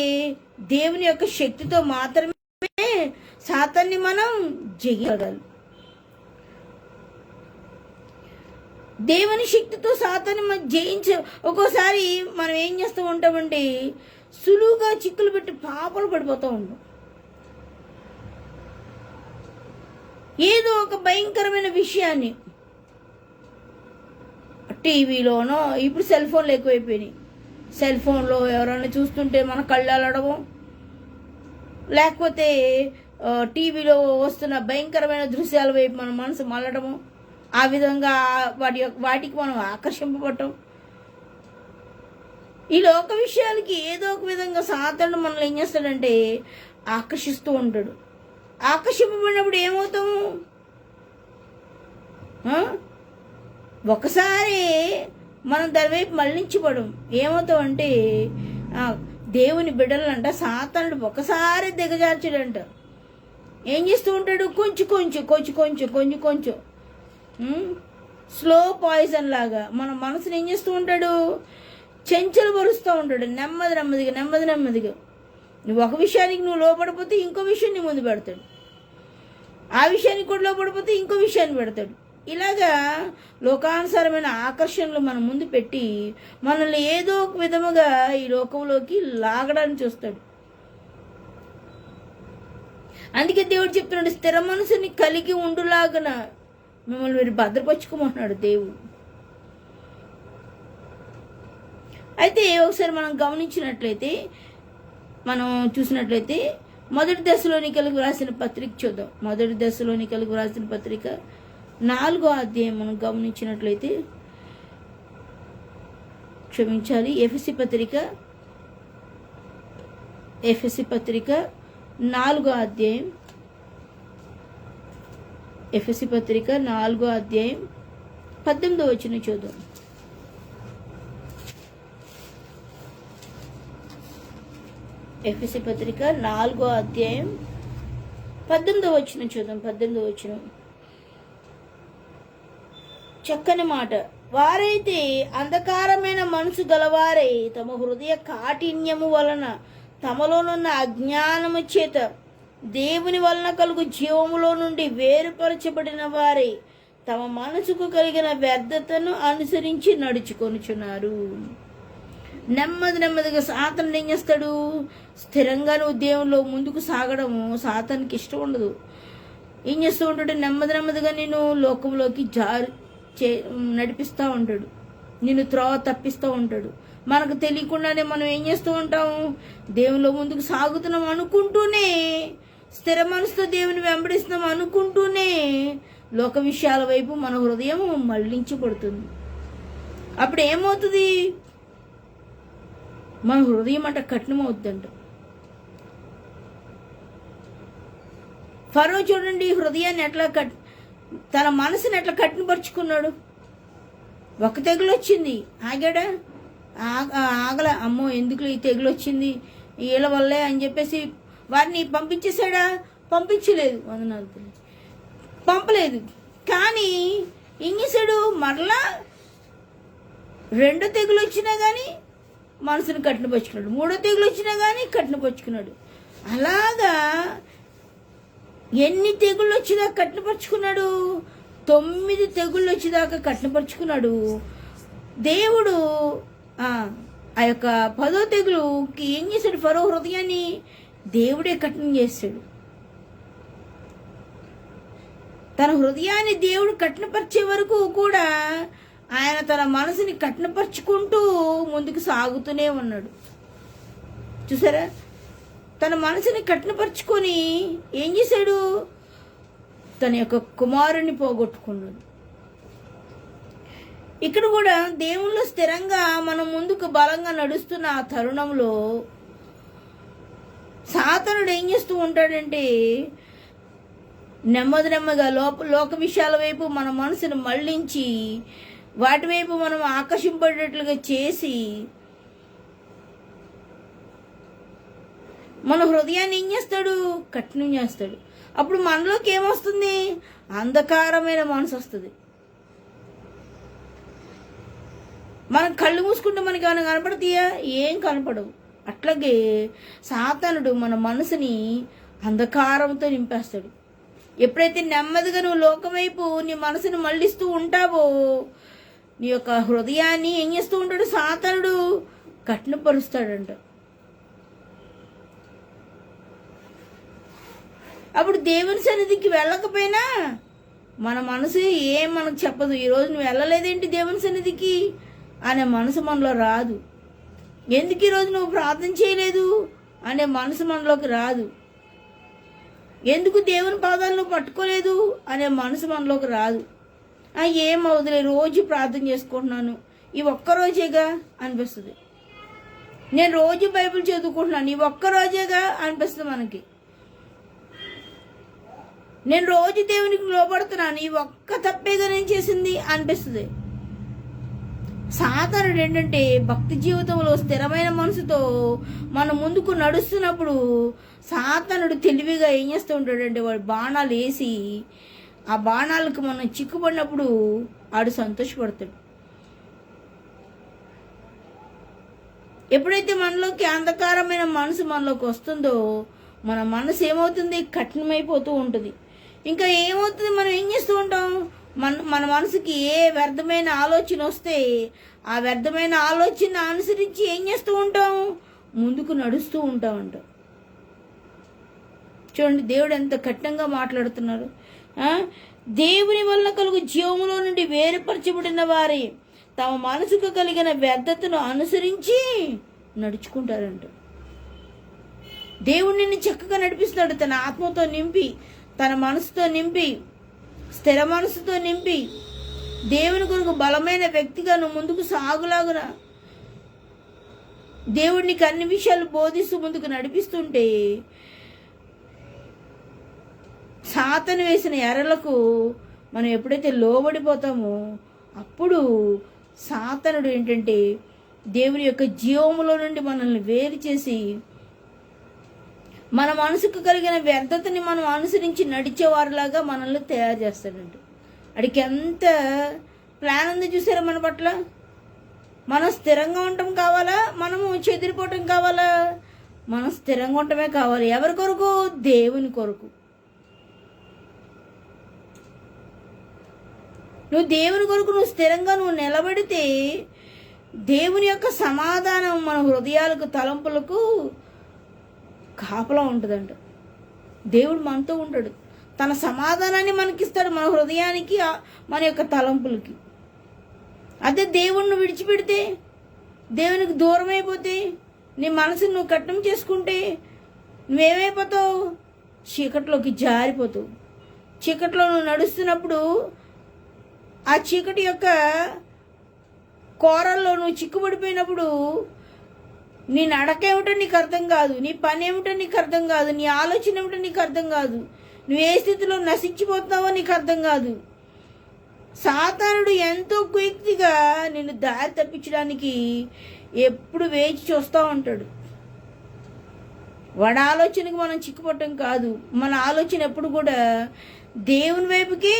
దేవుని యొక్క శక్తితో మాత్రమే సాతాన్ని మనం జయించగలం. దేవుని శక్తితో సాతాన్ని మనం ఒక్కోసారి మనం ఏం చేస్తూ ఉంటామంటే సులువుగా చిక్కులు పెట్టి పాపలు పడిపోతూ ఉంటాం. ఏదో ఒక భయంకరమైన విషయాన్ని టీవీలోనో, ఇప్పుడు సెల్ ఫోన్లు ఎక్కువైపోయినాయి. సెల్ ఫోన్లో ఎవరైనా చూస్తుంటే మన కళ్ళు అలడము, లేకపోతే టీవీలో వస్తున్న భయంకరమైన దృశ్యాల వైపు మన మనసు మళ్ళడము, ఆ విధంగా వాటికి మనం ఆకర్షింపబడటం. ఈ లోక విషయాలకి ఏదో ఒక విధంగా సాతానుడు మనల్ని ఏం చేస్తాడంటే ఆకర్షిస్తూ ఉంటాడు. ఆకర్షింపబడినప్పుడు ఏమవుతాము? ఒకసారి మనం దాని వైపు మళ్ళించబడం ఏమవుతామంటే దేవుని బిడ్డలంట సాతానుడు ఒకసారి దిగజార్చాడంట. ఏం చేస్తూ ఉంటాడు? కొంచెం స్లో పాయిజన్ లాగా మన మనసుని ఏం చేస్తూ ఉంటాడు? చెంచలు పరుస్తూ ఉంటాడు. నెమ్మదిగా నువ్వు ఒక విషయానికి నువ్వు లోపడిపోతే ఇంకో విషయం నీ ముందు పెడతాడు, ఆ విషయానికి కూడా లోపడిపోతే ఇంకో విషయాన్ని పెడతాడు. ఇలాగా లోకానుసారమైన ఆకర్షణలు మన ముందు పెట్టి మనల్ని ఏదో ఒక విధముగా ఈ లోకంలోకి లాగడానికి చూస్తాడు. అందుకే దేవుడు చెప్తున్నాడు, స్థిర మనసుని కలిగి ఉండులాగన మిమ్మల్ని మీరు భద్రపరుచుకోమంటున్నాడు దేవుడు. అయితే ఒకసారి మనం గమనించినట్లయితే, మనం చూసినట్లయితే మొదటి దశలోనికలకు రాసిన పత్రిక చూద్దాం. మొదటి దశలోనికలకు రాసిన పత్రిక 4వ అధ్యాయం మనం గమనించినట్లయితే, క్షమించాలి, ఎఫెసీ పత్రిక 4వ అధ్యాయం, ఎఫెసీ పత్రిక 4వ అధ్యాయం 18వ వచనం చూద్దాం. ఎఫెసీ పత్రిక 4వ అధ్యాయం 18వ వచనం చూద్దాం. 18వ వచనం చక్కని మాట. వారైతే అంధకారమైన మనసు గలవారై తమ హృదయ కాఠిన్యము వలన తమలోనున్న అజ్ఞానము చేత దేవుని వలన కలుగు జీవములో నుండి వేరుపరచబడిన వారై తమ మనసుకు కలిగిన వ్యర్థతను అనుసరించి నడుచుకొనుచున్నారు. నెమ్మదిగా సాతానుడు ఏం చేస్తాడు? స్థిరంగా నువ్వు దేవునిలో ముందుకు సాగడము సాతానికి ఇష్టం ఉండదు. ఏం చేస్తూ ఉంటాడు? నెమ్మదిగా నేను లోకంలోకి నడిపిస్తూ ఉంటాడు, నిన్ను త్రోవ తప్పిస్తూ ఉంటాడు. మనకు తెలియకుండానే మనం ఏం చేస్తూ ఉంటాము, దేవునిలో ముందుకు సాగుతున్నాం అనుకుంటూనే, స్థిర మనసుతో దేవుని వెంబడిస్తున్నాం అనుకుంటూనే లోక విషయాల వైపు మన హృదయం మళ్లించబడుతుంది. అప్పుడు ఏమవుతుంది, మన హృదయం అంట కఠినం అవుతుందంట. ఫరో చూడండి హృదయాన్ని ఎట్లా తన మనసుని ఎట్లా కఠినపరుచుకున్నాడు. ఒక తెగులు వచ్చింది, ఆగాడా? ఆగల. అమ్మో ఎందుకు ఈ తెగులు వచ్చింది, వీళ్ళ వల్లే అని చెప్పేసి వారిని పంపించేశాడా? పంపించలేదు. వందనాలు పంపలేదు. కానీ ఏం చేశాడు, మరలా రెండో తెగులు వచ్చినా కానీ మనసును కఠినపరుచుకున్నాడు, మూడో తెగులు వచ్చినా కానీ కఠినపరుచుకున్నాడు. అలాగా ఎన్ని తెగుళ్ళు వచ్చేదాకా కఠినపరుచుకున్నాడు? 9 తెగుళ్ళు వచ్చేదాకా కఠినపరుచుకున్నాడు. దేవుడు ఆ యొక్క 10వ తెగులుకి ఏం చేశాడు, ఫరో హృదయాన్ని దేవుడే కఠినం చేశాడు. తన హృదయాన్ని దేవుడు కఠినపరిచే వరకు కూడా ఆయన తన మనసుని కఠినపరుచుకుంటూ ముందుకు సాగుతూనే ఉన్నాడు. చూసారా, తన మనసుని కఠినపరుచుకొని ఏం చేశాడు, తన యొక్క కుమారుణ్ణి పోగొట్టుకున్నాడు. ఇక్కడ కూడా దేవుళ్ళు స్థిరంగా మనం ముందుకు బలంగా నడుస్తున్న ఆ తరుణంలో సాతానుడు ఏం చేస్తూ ఉంటాడంటే, నెమ్మదిగా లోక విషయాల వైపు మన మనసును మళ్లించి వాటి వైపు మనం ఆకర్షింపడేట్లుగా చేసి మన హృదయాన్ని ఏం చేస్తాడు, కఠినం చేస్తాడు. అప్పుడు మనలోకి ఏమొస్తుంది, అంధకారమైన మనసు వస్తుంది. మనం కళ్ళు మూసుకుంటే మనకి ఏమైనా కనపడతాయా? ఏం కనపడవు. అట్లాగే సాతానుడు మన మనసుని అంధకారంతో నింపేస్తాడు. ఎప్పుడైతే నెమ్మదిగా నువ్వు లోకం వైపు నీ మనసుని మళ్ళిస్తూ ఉంటావో, నీ యొక్క హృదయాన్ని ఏం చేస్తూ ఉంటాడు, సాతానుడు కఠినపరుస్తాడంట. అప్పుడు దేవుని సన్నిధికి వెళ్ళకపోయినా మన మనసు ఏం మనకు చెప్పదు, ఈరోజు నువ్వు వెళ్ళలేదేంటి దేవుని సన్నిధికి అనే మనసు మనలో రాదు. ఎందుకు ఈరోజు నువ్వు ప్రార్థన చేయలేదు అనే మనసు మనలోకి రాదు. ఎందుకు దేవుని పాదాలను పట్టుకోలేదు అనే మనసు మనలోకి రాదు. ఏం అవుతులే, రోజు ప్రార్థన చేసుకుంటున్నాను, ఈ ఒక్కరోజేగా అనిపిస్తుంది. నేను రోజు బైబిల్ చదువుకుంటున్నాను, ఈ ఒక్కరోజేగా అనిపిస్తుంది మనకి. నేను రోజు దేవునికి లోపడుతున్నాను, ఈ ఒక్క తప్పేగా నేను చేసింది అనిపిస్తుంది. సాధారణ ఏంటంటే భక్తి జీవితంలో స్థిరమైన మనసుతో మనం ముందుకు నడుస్తున్నప్పుడు సాతానుడు తెలివిగా ఏం చేస్తూ ఉంటాడంటే, వాడు బాణాలు వేసి ఆ బాణాలకు మనం చిక్కుపడినప్పుడు ఆడు సంతోషపడతాడు. ఎప్పుడైతే మనలోకి అంధకారమైన మనసు మనలోకి వస్తుందో మన మనసు ఏమవుతుంది, కఠినమైపోతూ ఉంటుంది. ఇంకా ఏమవుతుంది, మనం ఏం చేస్తూ ఉంటాం, మన మనసుకి ఏ వ్యర్థమైన ఆలోచన వస్తే ఆ వ్యర్థమైన ఆలోచన అనుసరించి ఏం చేస్తూ ఉంటాం, ముందుకు నడుస్తూ ఉంటామంట. చూడండి దేవుడు ఎంత కఠినంగా మాట్లాడుతున్నారు. దేవుని వలన కలుగు జీవములో నుండి వేరుపరచబడిన వారి తమ మనసుకు కలిగిన వ్యర్థతను అనుసరించి నడుచుకుంటారంట. దేవుడు నిన్ను చక్కగా నడిపిస్తాడు, తన ఆత్మతో నింపి, తన మనసుతో నింపి, స్థిర మనసుతో నింపి, దేవుని కొరకు బలమైన వ్యక్తిగా నువ్వు ముందుకు సాగులాగున దేవుడు నీకు అన్ని విషయాలు బోధిస్తూ ముందుకు నడిపిస్తుంటే సాతాను వేసిన ఎరలకు మనం ఎప్పుడైతే లోబడిపోతామో అప్పుడు సాతానుడు ఏంటంటే దేవుని యొక్క జీవములో నుండి మనల్ని వేరు చేసి మన మనసుకు కలిగిన వ్యర్థతని మనం అనుసరించి నడిచేవారిలాగా మనల్ని తయారు చేస్తాడంట. అడికి ఎంత ప్లాన్ ఉంది చూసారా మన పట్ల. మనం స్థిరంగా ఉండటం కావాలా, మనము చెదిరిపోవటం కావాలా? మనం స్థిరంగా ఉండటమే కావాలి. ఎవరి కొరకు? దేవుని కొరకు. నువ్వు దేవుని కొరకు నువ్వు స్థిరంగా నువ్వు నిలబడితే దేవుని యొక్క సమాధానం మన హృదయాలకు, తలంపులకు కాపలా ఉంటుందంట. దేవుడు మనతో ఉంటాడు, తన సమాధానాన్ని మనకిస్తాడు, మన హృదయానికి, మన యొక్క తలంపులకి. అదే దేవుణ్ణి విడిచిపెడితే దేవునికి దూరం అయిపోతే, నీ మనసును నువ్వు కట్నం చేసుకుంటే నువ్వేమైపోతావు? చీకట్లోకి జారిపోతావు. చీకట్లో నువ్వు నడుస్తున్నప్పుడు ఆ చీకటి యొక్క కోరల్లో నువ్వు చిక్కుబడిపోయినప్పుడు నీ నడక ఏమిటో నీకు అర్థం కాదు, నీ పని ఏమిటో నీకు అర్థం కాదు, నీ ఆలోచన ఏమిటో నీకు అర్థం కాదు, నువ్వు ఏ స్థితిలో నశించిపోతున్నావో నీకు అర్థం కాదు. సాతానుడు ఎంతో క్విక్గా నిన్ను దారి తప్పించడానికి ఎప్పుడు వేచి చూస్తూ ఉంటాడు. వాడి ఆలోచనకు మనం చిక్కుపట్టం కాదు. మన ఆలోచన ఎప్పుడు కూడా దేవుని వైపుకే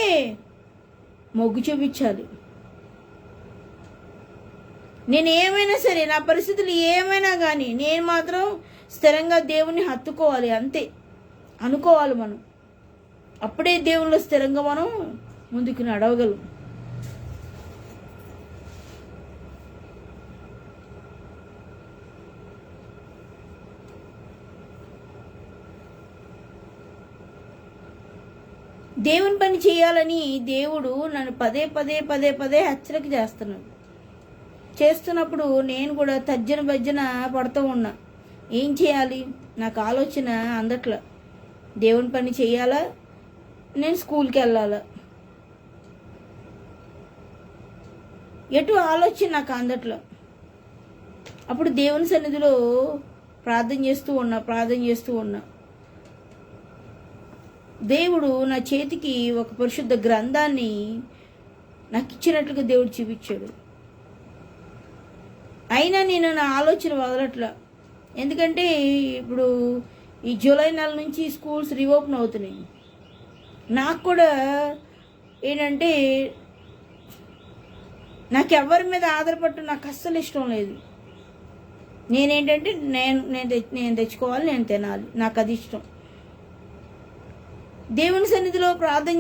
మొగ్గు చూపించాలి. నేను ఏమైనా సరే, నా పరిస్థితులు ఏమైనా కానీ నేను మాత్రం స్థిరంగా దేవుణ్ణి హత్తుకోవాలి, అంతే అనుకోవాలి మనం. అప్పుడే దేవుళ్ళు స్థిరంగా మనం ముందుకు నడవగలం. దేవుని పని చేయాలని దేవుడు నన్ను పదే పదే పదే పదే హెచ్చరిక చేస్తున్నప్పుడు నేను కూడా తర్జన భర్జన పడుతూ ఉన్నా. ఏం చేయాలి? నాకు ఆలోచన అందట్లా. దేవుని పని చేయాలా, నేను స్కూల్కి వెళ్ళాలా, ఎటు ఆలోచన నాకు అందట్లా. అప్పుడు దేవుని సన్నిధిలో ప్రార్థన చేస్తూ ఉన్నా. దేవుడు నా చేతికి ఒక పరిశుద్ధ గ్రంథాన్ని నాకు ఇచ్చినట్లుగా దేవుడు చూపించాడు. అయినా నేను నా ఆలోచన వదలట్లా. ఎందుకంటే ఇప్పుడు ఈ జూలై నెల నుంచి స్కూల్స్ రీఓపెన్ అవుతున్నాయి. నాకు కూడా ఏంటంటే నాకు ఎవరి మీద ఆధారపడటం నాకు అస్సలు ఇష్టం లేదు. నేనేంటంటే నేను తెచ్చుకోవాలి, నేను తినాలి, నాకు అది ఇష్టం. దేవుని సన్నిధిలో ప్రార్థన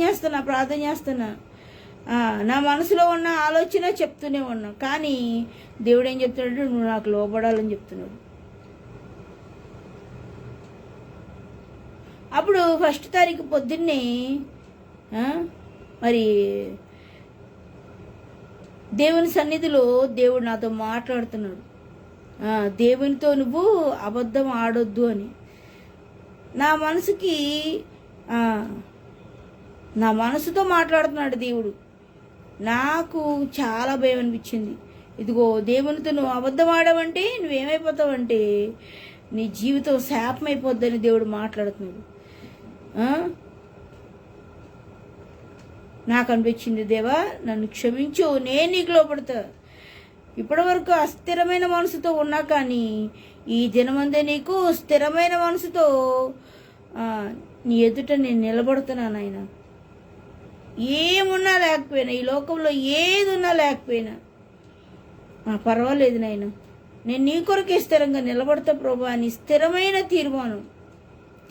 చేస్తున్నా. నా మనసులో ఉన్న ఆలోచన చెప్తూనే ఉన్నా. కానీ దేవుడు ఏం చెప్తున్నాడు? నువ్వు నాకు లోబడాలని చెప్తున్నాడు. అప్పుడు 1వ తారీఖు పొద్దున్నే మరి దేవుని సన్నిధిలో దేవుడు నాతో మాట్లాడుతున్నాడు. దేవునితో నువ్వు అబద్ధం ఆడొద్దు అని. నా మనసుతో మాట్లాడుతున్నాడు దేవుడు. నాకు చాలా భయం అనిపించింది. ఇదిగో దేవునితో నువ్వు అబద్ధం ఆడవంటే నువ్వేమైపోతావంటే నీ జీవితం శాపమైపోద్దని దేవుడు మాట్లాడుతున్నాడు. నాకు అనిపించింది, దేవా నన్ను క్షమించు, నేను నీకు లోపడతా. ఇప్పటి వరకు అస్థిరమైన మనసుతో ఉన్నా, కానీ ఈ దినమందే నీకు స్థిరమైన మనసుతో నీ ఎదుట నేను నిలబడుతున్నాను. ఆయన ఏమున్నా లేకపోయినా, ఈ లోకంలో ఏది ఉన్నా లేకపోయినా పర్వాలేదు నాయన, నేను నీ కొరకే స్థిరంగా నిలబడతా ప్రభా అని స్థిరమైన తీర్మానం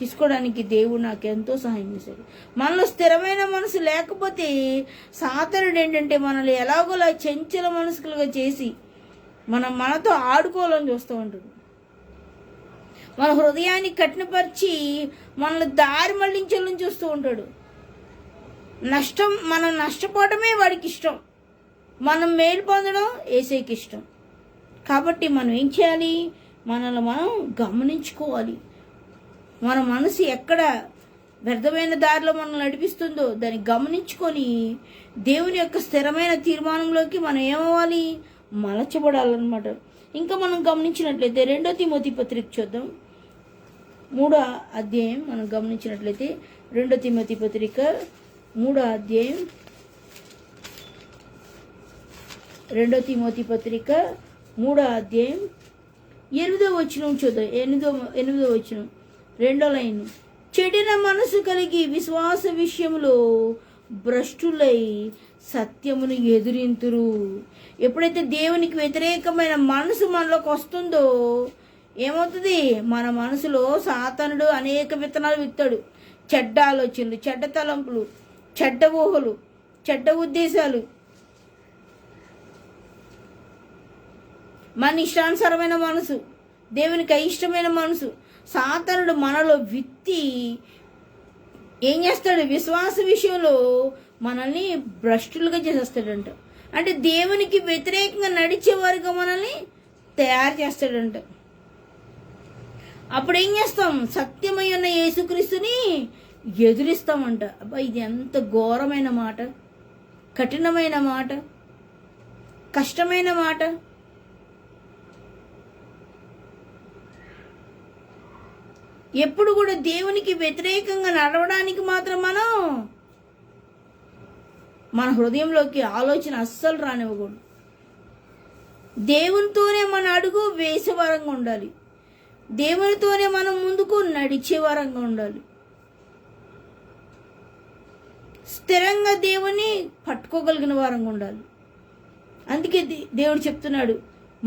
తీసుకోవడానికి దేవుడు నాకు ఎంతో సహాయం చేశాడు. మనలో స్థిరమైన మనసు లేకపోతే సాతానుడు ఏంటంటే మనల్ని ఎలాగోలా చంచల మనసులుగా చేసి మనతో ఆడుకోవాలని చూస్తూ ఉంటాడు. మన హృదయాన్ని కఠినపరిచి మనల్ని దారి మళ్లించాలని చూస్తూ ఉంటాడు. మనం నష్టపోవడమే వాడికి ఇష్టం, మనం మేలు పొందడం యేసయ్యకి ఇష్టం. కాబట్టి మనం ఏం చేయాలి? మనల్ని మనం గమనించుకోవాలి. మన మనసు ఎక్కడ వ్యర్థమైన దారిలో మనల్ని నడిపిస్తుందో దాన్ని గమనించుకొని దేవుని యొక్క స్థిరమైన తీర్మానంలోకి మనం ఏమవ్వాలి? మలచబడాలన్నమాట. ఇంకా మనం గమనించినట్లయితే 2వ తిమోతి పత్రిక చూద్దాం, 3వ అధ్యాయం. మనం గమనించినట్లయితే 2వ తిమోతి పత్రిక 3వ అధ్యాయం, 2వ తిమోతి పత్రిక 3వ అధ్యాయం 8వ వచనం చూద్దాం. 8వ వచనం 2వ లైన్. చెడిన మనసు కలిగి విశ్వాస విషయంలో భ్రష్టులై సత్యమును ఎదురింతురు. ఎప్పుడైతే దేవునికి వ్యతిరేకమైన మనసు మనలోకి వస్తుందో ఏమవుతుంది? మన మనసులో సాతానుడు అనేక విత్తనాలు విత్తాడు. చెడ్డ ఆలోచనలు, చెడ్డ తలంపులు, చెడ్డ ఊహలు, చెడ్డ ఉద్దేశాలు, మన ఇష్టానుసారమైన మనసు, దేవునికి అయిష్టమైన మనసు సాతానుడు మనలో విత్తి ఏం చేస్తాడు? విశ్వాస విషయంలో మనల్ని భ్రష్టులుగా చేసేస్తాడంట. అంటే దేవునికి వ్యతిరేకంగా నడిచేవారుగా మనల్ని తయారు చేస్తాడంట. అప్పుడు ఏం చేస్తాం? సత్యమై ఉన్న యేసుక్రీస్తుని ఎదురిస్తామంట. అబ్బా, ఇది ఎంత ఘోరమైన మాట, కఠినమైన మాట, కష్టమైన మాట. ఎప్పుడు కూడా దేవునికి వ్యతిరేకంగా నడవడానికి మాత్రం మన హృదయంలోకి ఆలోచన అస్సలు రానివ్వకూడదు. దేవునితోనే మన అడుగు వేసే వరంగా ఉండాలి. దేవునితోనే మనం ముందుకు నడిచే వరంగా ఉండాలి. స్థిరంగా దేవుని పట్టుకోగలిగిన వారంగా ఉండాలి. అందుకే దేవుడు చెప్తున్నాడు,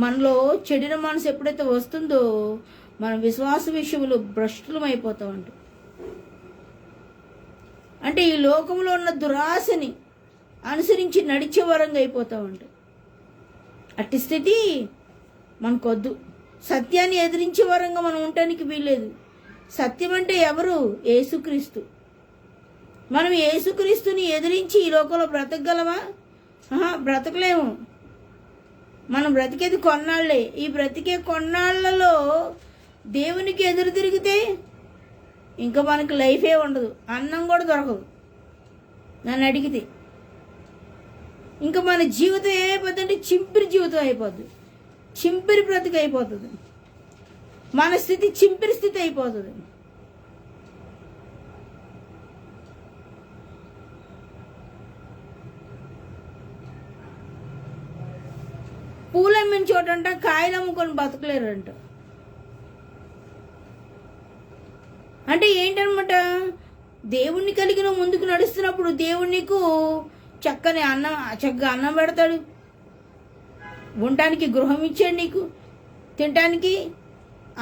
మనలో చెడిన మనసు ఎప్పుడైతే వస్తుందో మన విశ్వాస విషయంలో భ్రష్టులం అయిపోతామంట. అంటే ఈ లోకంలో ఉన్న దురాశని అనుసరించి నడిచే వరంగా అయిపోతామంట. అట్టి స్థితి మనకొద్దు. సత్యాన్ని ఎదిరించే వరంగా మనం ఉండటానికి వీల్లేదు. సత్యం అంటే ఎవరు? యేసుక్రీస్తు. మనం యేసుక్రీస్తుని ఎదిరించి ఈ లోకంలో బ్రతకగలమా? బ్రతకలేము. మనం బ్రతికేది కొన్నాళ్లే. ఈ బ్రతికే కొన్నాళ్లలో దేవునికి ఎదురు తిరిగితే ఇంకా మనకి లైఫే ఉండదు, అన్నం కూడా దొరకదు. నన్ను అడిగితే ఇంకా మన జీవితం ఏమైపోతుందంటే చింపిరి జీవితం అయిపోద్ది, చింపిరి బ్రతికి అయిపోతుంది. మన స్థితి చింపిరి స్థితి అయిపోతుంది. పూలు అమ్మిన చోటంట కాయలు అమ్ముకొని బతకలేరంట. అంటే ఏంటనమాట? దేవుణ్ణి కలిగిన ముందుకు నడుస్తున్నప్పుడు దేవుడు నీకు చక్కగా అన్నం పెడతాడు, ఉండటానికి గృహం ఇచ్చాడు, నీకు తినటానికి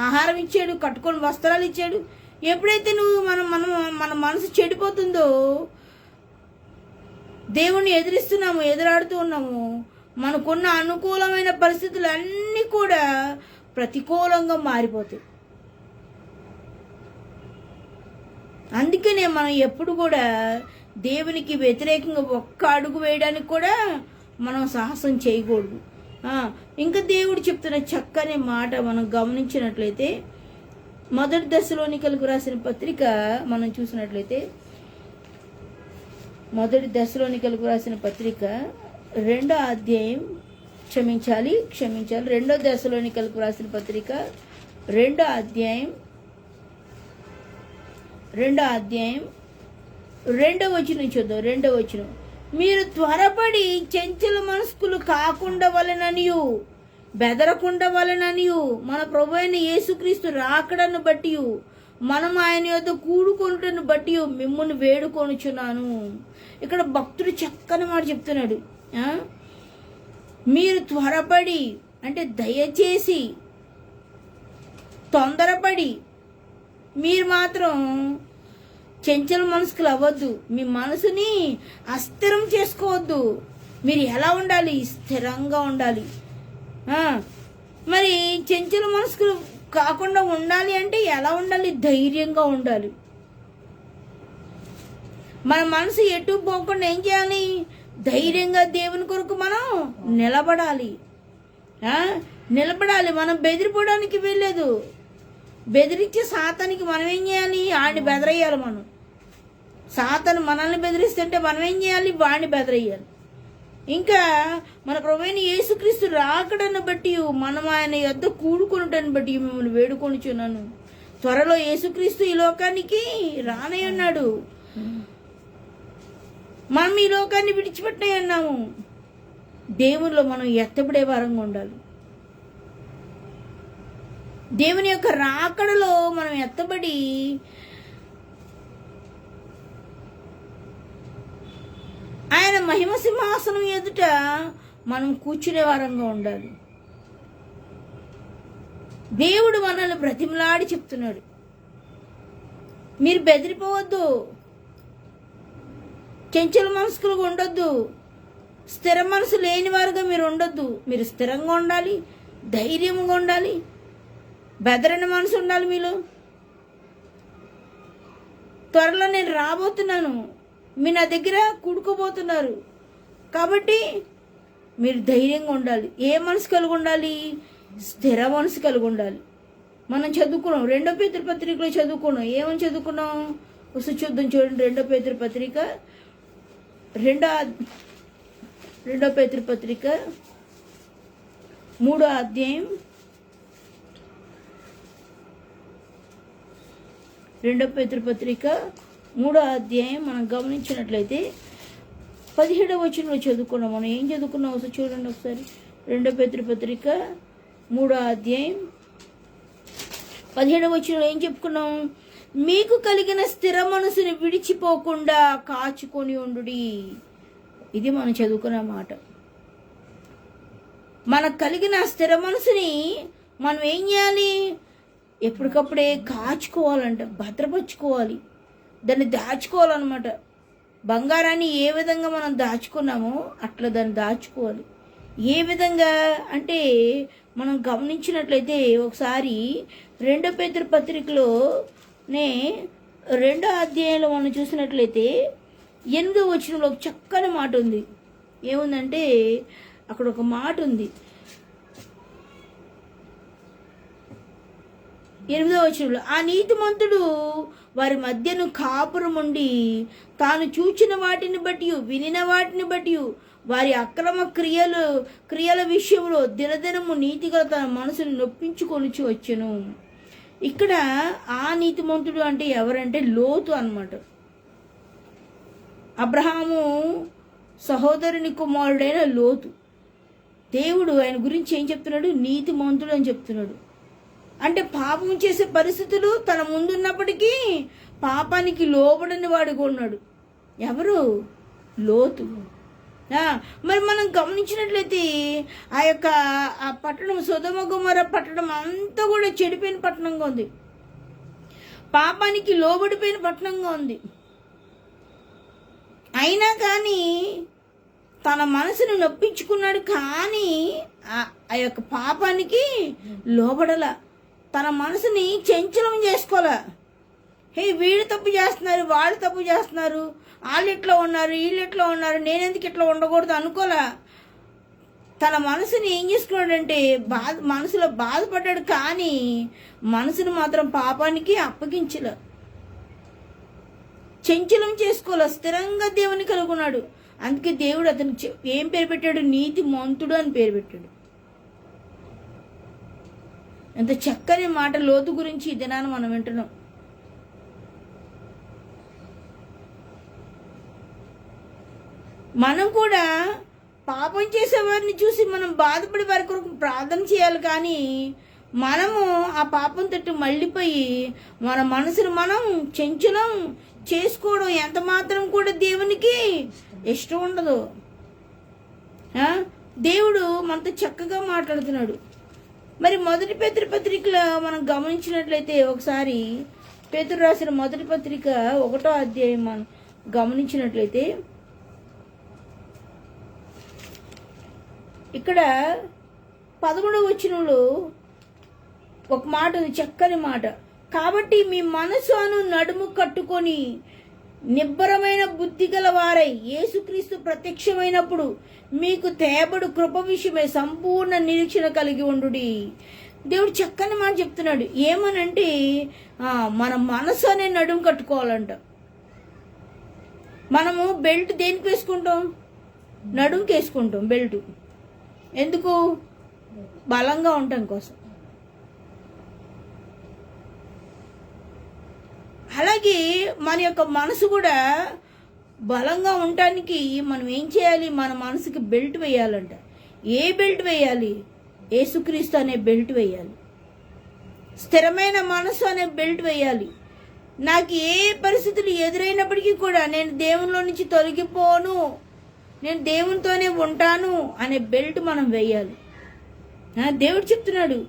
ఆహారం ఇచ్చాడు, కట్టుకొని వస్త్రాలు ఇచ్చాడు. ఎప్పుడైతే నువ్వు మన మనసు చెడిపోతుందో, దేవుణ్ణి ఎదిరిస్తున్నాము, ఎదురాడుతూ ఉన్నాము, మనకున్న అనుకూలమైన పరిస్థితులు అన్నీ కూడా ప్రతికూలంగా మారిపోతాయి. అందుకనే మనం ఎప్పుడు కూడా దేవునికి వ్యతిరేకంగా ఒక్క అడుగు వేయడానికి కూడా మనం సాహసం చేయకూడదు. ఇంకా దేవుడు చెప్తున్న చక్కని మాట మనం గమనించినట్లయితే, మొదటి దశలోనికలకు రాసిన పత్రిక మనం చూసినట్లయితే, మొదటి దశలోనికలకు రాసిన పత్రిక 2వ అధ్యాయం, క్షమించాలి 2వ దశలోనికలకు రాసిన పత్రిక 2వ అధ్యాయం 2వ వచనం చూద్దాం. 2వ వచనం, మీరు త్వరపడి చంచల మనస్కులు కాకుండా వలననియు బెదరకుండా వలననియు మన ప్రభు అయిన యేసుక్రీస్తు రాకడను బట్టి మనం ఆయన యొద్ద కూడుకొనుటను బట్టి మిమ్మల్ని వేడుకొనుచున్నాను. ఇక్కడ భక్తుడు చక్కని మాట చెప్తున్నాడు. మీరు త్వరపడి అంటే దయచేసి, తొందరపడి మీరు మాత్రం చంచల మనసుకులు అవ్వద్దు. మీ మనసుని అస్థిరం చేసుకోవద్దు. మీరు ఎలా ఉండాలి? స్థిరంగా ఉండాలి. మరి చంచల మనసుకులు కాకుండా ఉండాలి అంటే ఎలా ఉండాలి? ధైర్యంగా ఉండాలి. మన మనసు ఎటు పోకుండా ఏం చేయాలి? ధైర్యంగా దేవుని కొరకు మనం నిలబడాలి. మనం బెదిరిపోవడానికి వెళ్ళలేదు. బెదిరించే సాతానికి మనం ఏం చేయాలి? వాడిని బెదరయ్యాలి. మనం సాతాను మనల్ని బెదిరిస్తుంటే మనం ఏం చేయాలి? వాడిని బెదరయ్యాలి. ఇంకా మన ప్రభువైన యేసుక్రీస్తు రాకడను బట్టి మనం ఆయన యొద్ద కూడుకొనుటను బట్టి మిమ్మల్ని వేడుకొనుచున్నాను. త్వరలో యేసుక్రీస్తు ఈ లోకానికి రానై ఉన్నాడు. మనం ఈ లోకాన్ని విడిచిపెట్టే ఉన్నాము. దేవునిలో మనం ఎత్తబడే వారంగా ఉండాలి. దేవుని యొక్క రాకడలో మనం ఎత్తబడి ఆయన మహిమ సింహాసనం ఎదుట మనం కూర్చునే వారంగా ఉండాలి. దేవుడు మనల్ని బ్రతిమలాడి చెప్తున్నాడు, మీరు బెదిరిపోవద్దు, చంచల మనసుకులుగా ఉండొద్దు, స్థిర మనసు లేని వారుగా మీరు ఉండొద్దు. మీరు స్థిరంగా ఉండాలి, ధైర్యంగా ఉండాలి, బెదరని మనసు ఉండాలి మీలో. త్వరలో నేను రాబోతున్నాను, మీరు నా దగ్గర కూడుకోబోతున్నారు. కాబట్టి మీరు ధైర్యంగా ఉండాలి. ఏ మనసు కలిగి ఉండాలి? స్థిర మనసు కలిగి ఉండాలి. మనం చదువుకున్నాం, 2 పేతురు పత్రికలో చదువుకున్నాం. ఏమని చదువుకున్నాం? ఒకసారి చూద్దాం, చూడండి. 2 పేతురు పత్రిక 2 పేతురు పత్రిక 3వ అధ్యాయం 2 పేతురు పత్రిక 3వ అధ్యాయం మనం గమనించినట్లయితే 17వ వచనంలో చదువుకున్నాం. మనం ఏం చదువుకున్నాం ఒకసారి చూడండి. ఒకసారి 2 పేతురు పత్రిక 3వ అధ్యాయం 17వ వచనంలో ఏం చెప్పుకున్నాం? మీకు కలిగిన స్థిర మనసుని విడిచిపోకుండా కాచుకొని ఉండుడి. ఇది మనం చదువుకున్న మాట. మనకు కలిగిన స్థిర మనసుని మనం ఏం చేయాలి? ఎప్పటికప్పుడే కాచుకోవాలంట, భద్రపరుచుకోవాలి, దాన్ని దాచుకోవాలన్నమాట. బంగారాన్ని ఏ విధంగా మనం దాచుకున్నామో అట్లా దాన్ని దాచుకోవాలి. ఏ విధంగా అంటే మనం గమనించినట్లయితే ఒకసారి 2 పేతురు పత్రికలోనే 2వ అధ్యాయంలో మనం చూసినట్లయితే 8వ వచనంలో ఒక చక్కని మాట ఉంది. ఏముందంటే అక్కడ ఒక మాట ఉంది. 8వ వచనంలో, ఆ నీతిమంతుడు వారి మధ్యను కాపురం ఉండి తాను చూచిన వాటిని బట్టి వినిన వాటిని బట్టి వారి అక్రమ క్రియల విషయంలో దినదినము నీతిగా తన మనసును నొప్పించుకొనిచి వచ్చెను. ఇక్కడ ఆ నీతిమంతుడు అంటే ఎవరంటే లోతు అన్నమాట. అబ్రహాము సహోదరుని కుమారుడైన లోతు. దేవుడు ఆయన గురించి ఏం చెప్తున్నాడు? నీతిమంతుడు అని చెప్తున్నాడు. అంటే పాపం చేసే పరిస్థితులు తన ముందున్నప్పటికీ పాపానికి లోబడని వాడుగా ఉన్నాడు. ఎవరు? లోతు. మరి మనం గమనించినట్లయితే ఆ పట్టణం సొదొమ గొమొర్రా పట్టణం అంతా కూడా చెడిపోయిన పట్టణంగా ఉంది, పాపానికి లోబడిపోయిన పట్టణంగా ఉంది. అయినా కానీ తన మనసును నొప్పించుకున్నాడు, కానీ ఆ యొక్క పాపానికి లోబడల. తన మనసుని చంచలం చేసుకోవాల. వీళ్ళు తప్పు చేస్తున్నారు, వాళ్ళు తప్పు చేస్తున్నారు, వాళ్ళు ఇట్లా ఉన్నారు, వీళ్ళు ఇట్లా ఉన్నారు, నేనెందుకు ఇట్లా ఉండకూడదు అనుకోలే. తన మనసుని ఏం చేసుకున్నాడంటే మనసులో బాధపడ్డాడు, కానీ మనసును మాత్రం పాపానికి అప్పగించలే. చంచలం చేసుకోలే, స్థిరంగా దేవుని కలుగున్నాడు. అందుకే దేవుడు అతనికి ఏం పేరు పెట్టాడు? నీతిమంతుడు అని పేరు పెట్టాడు. ఎంత చక్కని మాట లోతు గురించి ఈ దినాన మనం వింటున్నాం. మనం కూడా పాపం చేసేవారిని చూసి మనం బాధపడి వారి కొరకు ప్రార్థన చేయాలి, కానీ మనము ఆ పాపం తట్టు మళ్ళీపోయి మన మనసును మనం చంచలం చేసుకోవడం ఎంత మాత్రం కూడా దేవునికి ఇష్టం ఉండదు. దేవుడు మనతో చక్కగా మాట్లాడుతున్నాడు. మరి 1 పేతురు పత్రికలో మనం గమనించినట్లయితే ఒకసారి పేతురు రాసిన 1 పత్రిక 1వ అధ్యాయం మనం గమనించినట్లయితే ఇక్కడ 13వ వచనంలో ఒక మాట ఉంది, చక్కని మాట. కాబట్టి మీ మనసు అను నడుము కట్టుకొని నిబ్బరమైన బుద్ధి గల వారై యేసుక్రీస్తు ప్రత్యక్షమైనప్పుడు మీకు తేబడు కృప విషయమై సంపూర్ణ నిరీక్షణ కలిగి ఉండుడి. దేవుడు చక్కని మాట చెప్తున్నాడు. ఏమనంటే మన మనసు అనే నడుము కట్టుకోవాలంట. మనము బెల్ట్ దేనికి వేసుకుంటాం? నడుముకి వేసుకుంటాం బెల్ట్. ఎందుకు? బలంగా ఉండటం కోసం. అలాగే మన యొక్క మనసు కూడా బలంగా ఉండటానికి మనం ఏం చేయాలి? మన మనసుకి బెల్ట్ వేయాలంట. ఏ బెల్ట్ వేయాలి? యేసుక్రీస్తు అనే బెల్ట్ వేయాలి. స్థిరమైన మనసు అనే బెల్ట్ వేయాలి. నాకు ఏ పరిస్థితులు ఎదురైనప్పటికీ కూడా నేను దేవునిలో నుంచి తొలగిపోను, నేను దేవునితోనే ఉంటాను అనే బెల్ట్ మనం వేయాలి. దేవుడు చెప్తున్నాడు,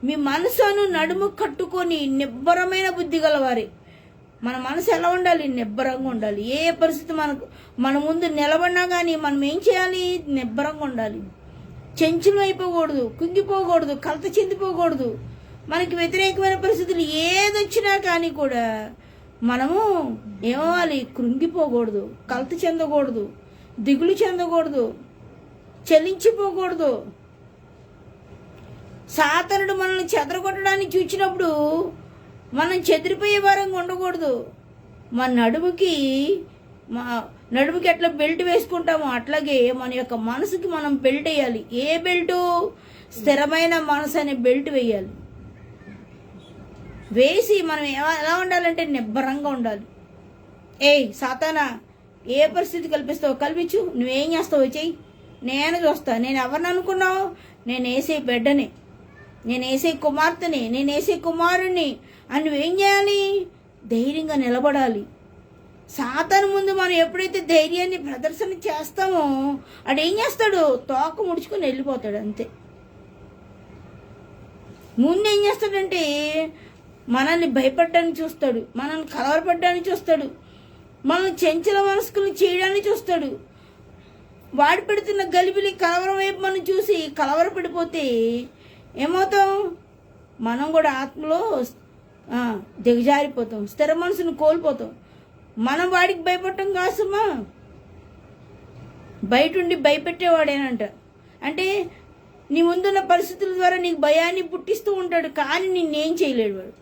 మీ మనసును నడుము కట్టుకొని నిబ్బరమైన బుద్ధి గలవారే. మన మనసు ఎలా ఉండాలి? నిబ్బరంగా ఉండాలి. ఏ పరిస్థితి మన ముందు నిలబడినా కానీ మనం ఏం చేయాలి? నిబ్బరంగా ఉండాలి. చెంచులు అయిపోకూడదు, కుంగిపోకూడదు, కలత చెందిపోకూడదు. మనకి వ్యతిరేకమైన పరిస్థితులు ఏదొచ్చినా కానీ కూడా మనము ఏమవ్వాలి? కృంగిపోకూడదు, కలత చెందకూడదు, దిగులు చెందకూడదు, చలించిపోకూడదు. సాతానుడు మనల్ని చెదరగొట్టడానికి చూచినప్పుడు మనం చెదిరిపోయే వారంగా ఉండకూడదు. మన నడుముకి ఎట్లా బెల్ట్ వేసుకుంటామో అట్లాగే మన యొక్క మనసుకి మనం బెల్ట్ వేయాలి. ఏ బెల్టు? స్థిరమైన మనసు అనే బెల్ట్ వేయాలి. వేసి మనం ఎలా ఉండాలంటే నిబ్బరంగా ఉండాలి. సాతానా, ఏ పరిస్థితి కల్పిస్తావో కల్పించు, నువ్వేం చేస్తావో చెయ్యి, నేను చూస్తా. నేను ఎవరిని అనుకున్నావు? నేను వేసే బిడ్డని, నేను వేసే కుమార్తెని, నేను వేసే కుమారుణ్ణి అని నువ్వేం చేయాలి? ధైర్యంగా నిలబడాలి. సాతాను ముందు మనం ఎప్పుడైతే ధైర్యాన్ని ప్రదర్శన చేస్తామో అడేం చేస్తాడు? తోక ముడుచుకొని వెళ్ళిపోతాడు అంతే. ముందు ఏం చేస్తాడంటే మనల్ని భయపడడానికి చూస్తాడు, మనల్ని కలవరపడడానికి చూస్తాడు, మనల్ని చంచల మనస్కులు చేయడానికి చూస్తాడు. వాడు పెడుతున్న గలిబిలి కలవరం వైపు మనం చూసి కలవరపడిపోతే ఏమవుతాం? మనం కూడా ఆత్మలో దిగజారిపోతాం, స్థిర మనసును కోల్పోతాం. మనం వాడికి భయపడటం కాసుమా, బయటుండి భయపెట్టేవాడేనంట. అంటే నీ ముందున్న పరిస్థితుల ద్వారా నీకు భయాన్ని పుట్టిస్తూ ఉంటాడు, కానీ నిన్నేం చేయలేడు వాడు.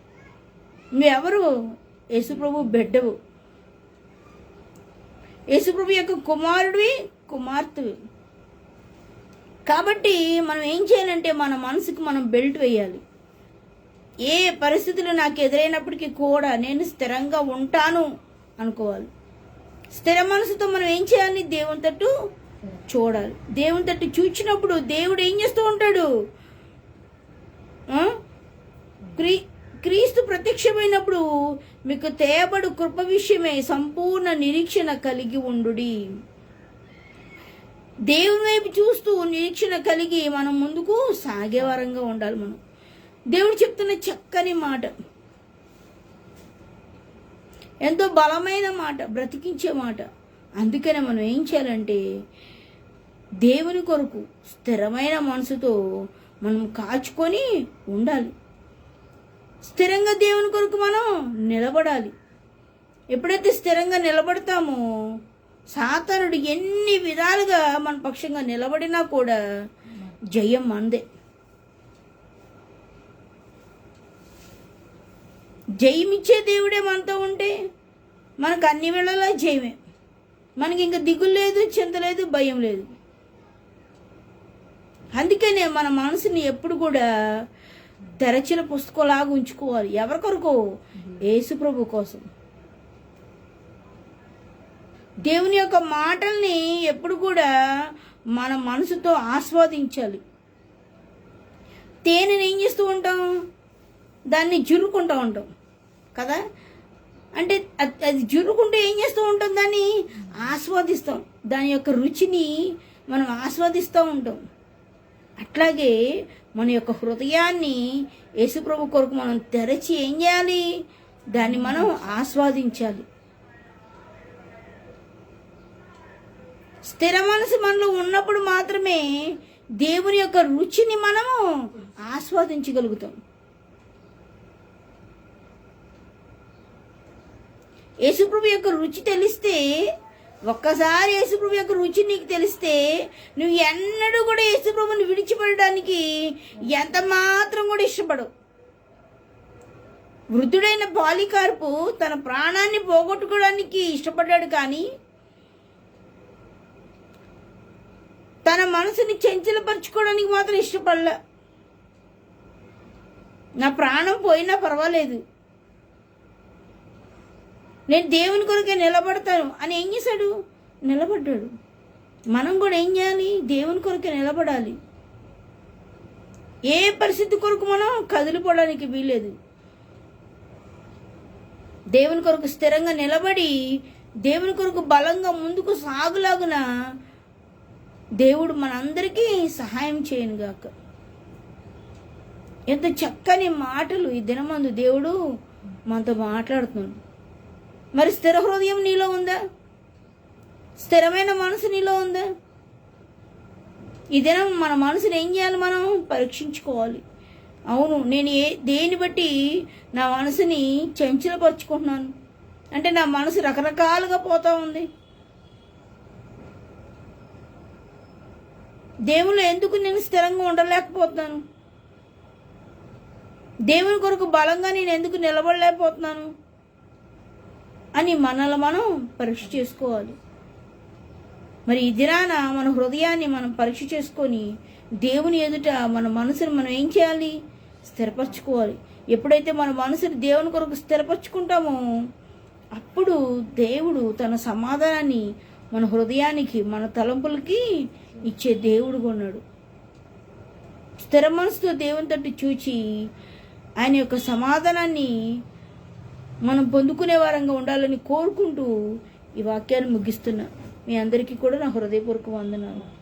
నువ్వెవరు? యేసుప్రభు బిడ్డవు, యేసుప్రభు యొక్క కుమారుడివి, కుమార్తెవి. కాబట్టి మనం ఏం చేయాలంటే మన మనసుకు మనం బెల్ట్ వేయాలి. ఏ పరిస్థితులు నాకు ఎదురైనప్పటికీ కూడా నేను స్థిరంగా ఉంటాను అనుకోవాలి. స్థిర మనసుతో మనం ఏం చేయాలి? దేవుని తట్టు చూడాలి. దేవుని తట్టు చూచినప్పుడు దేవుడు ఏం చేస్తూ ఉంటాడు? క్రీస్తు ప్రత్యక్షమైనప్పుడు మీకు తేబడు కృప విషయమే సంపూర్ణ నిరీక్షణ కలిగి ఉండుడి. దేవుని వైపు చూస్తూ నిరీక్షణ కలిగి మనం ముందుకు సాగే వారంగా ఉండాలి. మనం దేవుడు చెప్తున్న చక్కని మాట, ఎంతో బలమైన మాట, బ్రతికించే మాట. అందుకనే మనం ఏం చేయాలంటే దేవుని కొరకు స్థిరమైన మనసుతో మనం కాచుకొని ఉండాలి. స్థిరంగా దేవుని కొరకు మనం నిలబడాలి. ఎప్పుడైతే స్థిరంగా నిలబడతామో సాతానుడు ఎన్ని విధాలుగా మన పక్షంగా నిలబడినా కూడా జయం మనదే. జయమిచ్చే దేవుడే మనతో ఉంటే మనకు అన్ని వేళలా జయమే. మనకి ఇంకా దిగులు లేదు, చింత లేదు, భయం లేదు. అందుకనే మన మనసుని ఎప్పుడు కూడా తెరచిన పుస్తకంలాగా ఉంచుకోవాలి. ఎవరి కొరకు? యేసుప్రభు కోసం. దేవుని యొక్క మాటల్ని ఎప్పుడు కూడా మన మనసుతో ఆస్వాదించాలి. తేనెని ఏం చేస్తూ ఉంటాం? దాన్ని జురుకుంటూ ఉంటాం కదా. అంటే అది జురుకుంటే ఏం చేస్తూ ఉంటాం? దాన్ని ఆస్వాదిస్తాం, దాని యొక్క రుచిని మనం ఆస్వాదిస్తూ ఉంటాం. అట్లాగే మన యొక్క హృదయాన్ని యేసుప్రభు కొరకు మనం తెరచి ఏం చేయాలి? దాన్ని మనం ఆస్వాదించాలి. స్థిర మనసు మనలో ఉన్నప్పుడు మాత్రమే దేవుని యొక్క రుచిని మనము ఆస్వాదించగలుగుతాం. యేసుప్రభు యొక్క రుచి తెలిస్తే, ఒక్కసారి యేసుప్రభు యొక్క రుచి నీకు తెలిస్తే నువ్వు ఎన్నడూ కూడా యేసుప్రభుని విడిచిపెట్టడానికి ఎంత మాత్రం కూడా ఇష్టపడవు. వృద్ధుడైన పాలికార్పు తన ప్రాణాన్ని పోగొట్టుకోవడానికి ఇష్టపడ్డాడు, కానీ తన మనసుని చంచలపరచుకోవడానికి మాత్రం ఇష్టపడలే. నా ప్రాణం పోయినా పర్వాలేదు, నేను దేవుని కొరకే నిలబడతాను అని ఏం చేశాడు? నిలబడ్డాడు. మనం కూడా ఏం చేయాలి? దేవుని కొరకే నిలబడాలి. ఏ పరిస్థితి కొరకు మనం కదిలిపోవడానికి వీలేదు. దేవుని కొరకు స్థిరంగా నిలబడి దేవుని కొరకు బలంగా ముందుకు సాగులాగున దేవుడు మనందరికీ సహాయం చేయనుగాక. ఎంత చక్కని మాటలు ఈ దినమందు దేవుడు మనతో మాట్లాడుతున్నాడు. మరి స్థిర హృదయం నీలో ఉందా? స్థిరమైన మనసు నీలో ఉందా? ఈ దినం మన మనసుని ఏం చేయాలి? మనం పరీక్షించుకోవాలి. అవును, నేను దేన్ని బట్టి నా మనసుని చంచలపరుచుకుంటున్నాను అంటే నా మనసు రకరకాలుగా పోతా ఉంది. దేవుళ్ళు ఎందుకు నేను స్థిరంగా ఉండలేకపోతున్నాను? దేవుని కొరకు బలంగా నేను ఎందుకు నిలబడలేకపోతున్నాను అని మనల్ని మనం పరీక్ష చేసుకోవాలి. మరి ఈ దినాన మన హృదయాన్ని మనం పరీక్ష చేసుకొని దేవుని ఎదుట మన మనసుని మనం ఏం చేయాలి? స్థిరపరచుకోవాలి. ఎప్పుడైతే మన మనసుని దేవుని కొరకు స్థిరపరచుకుంటామో అప్పుడు దేవుడు తన సమాధానాన్ని మన హృదయానికి, మన తలంపులకి ఇచ్చే దేవుడుగా ఉన్నాడు. స్థిర మనసుతో దేవుని తట్టు చూచి ఆయన యొక్క సమాధానాన్ని మనం పొందుకునే వారంగా ఉండాలని కోరుకుంటూ ఈ వాక్యాన్ని ముగిస్తున్నా. మీ అందరికీ కూడా నా హృదయపూర్వక వందనాలు.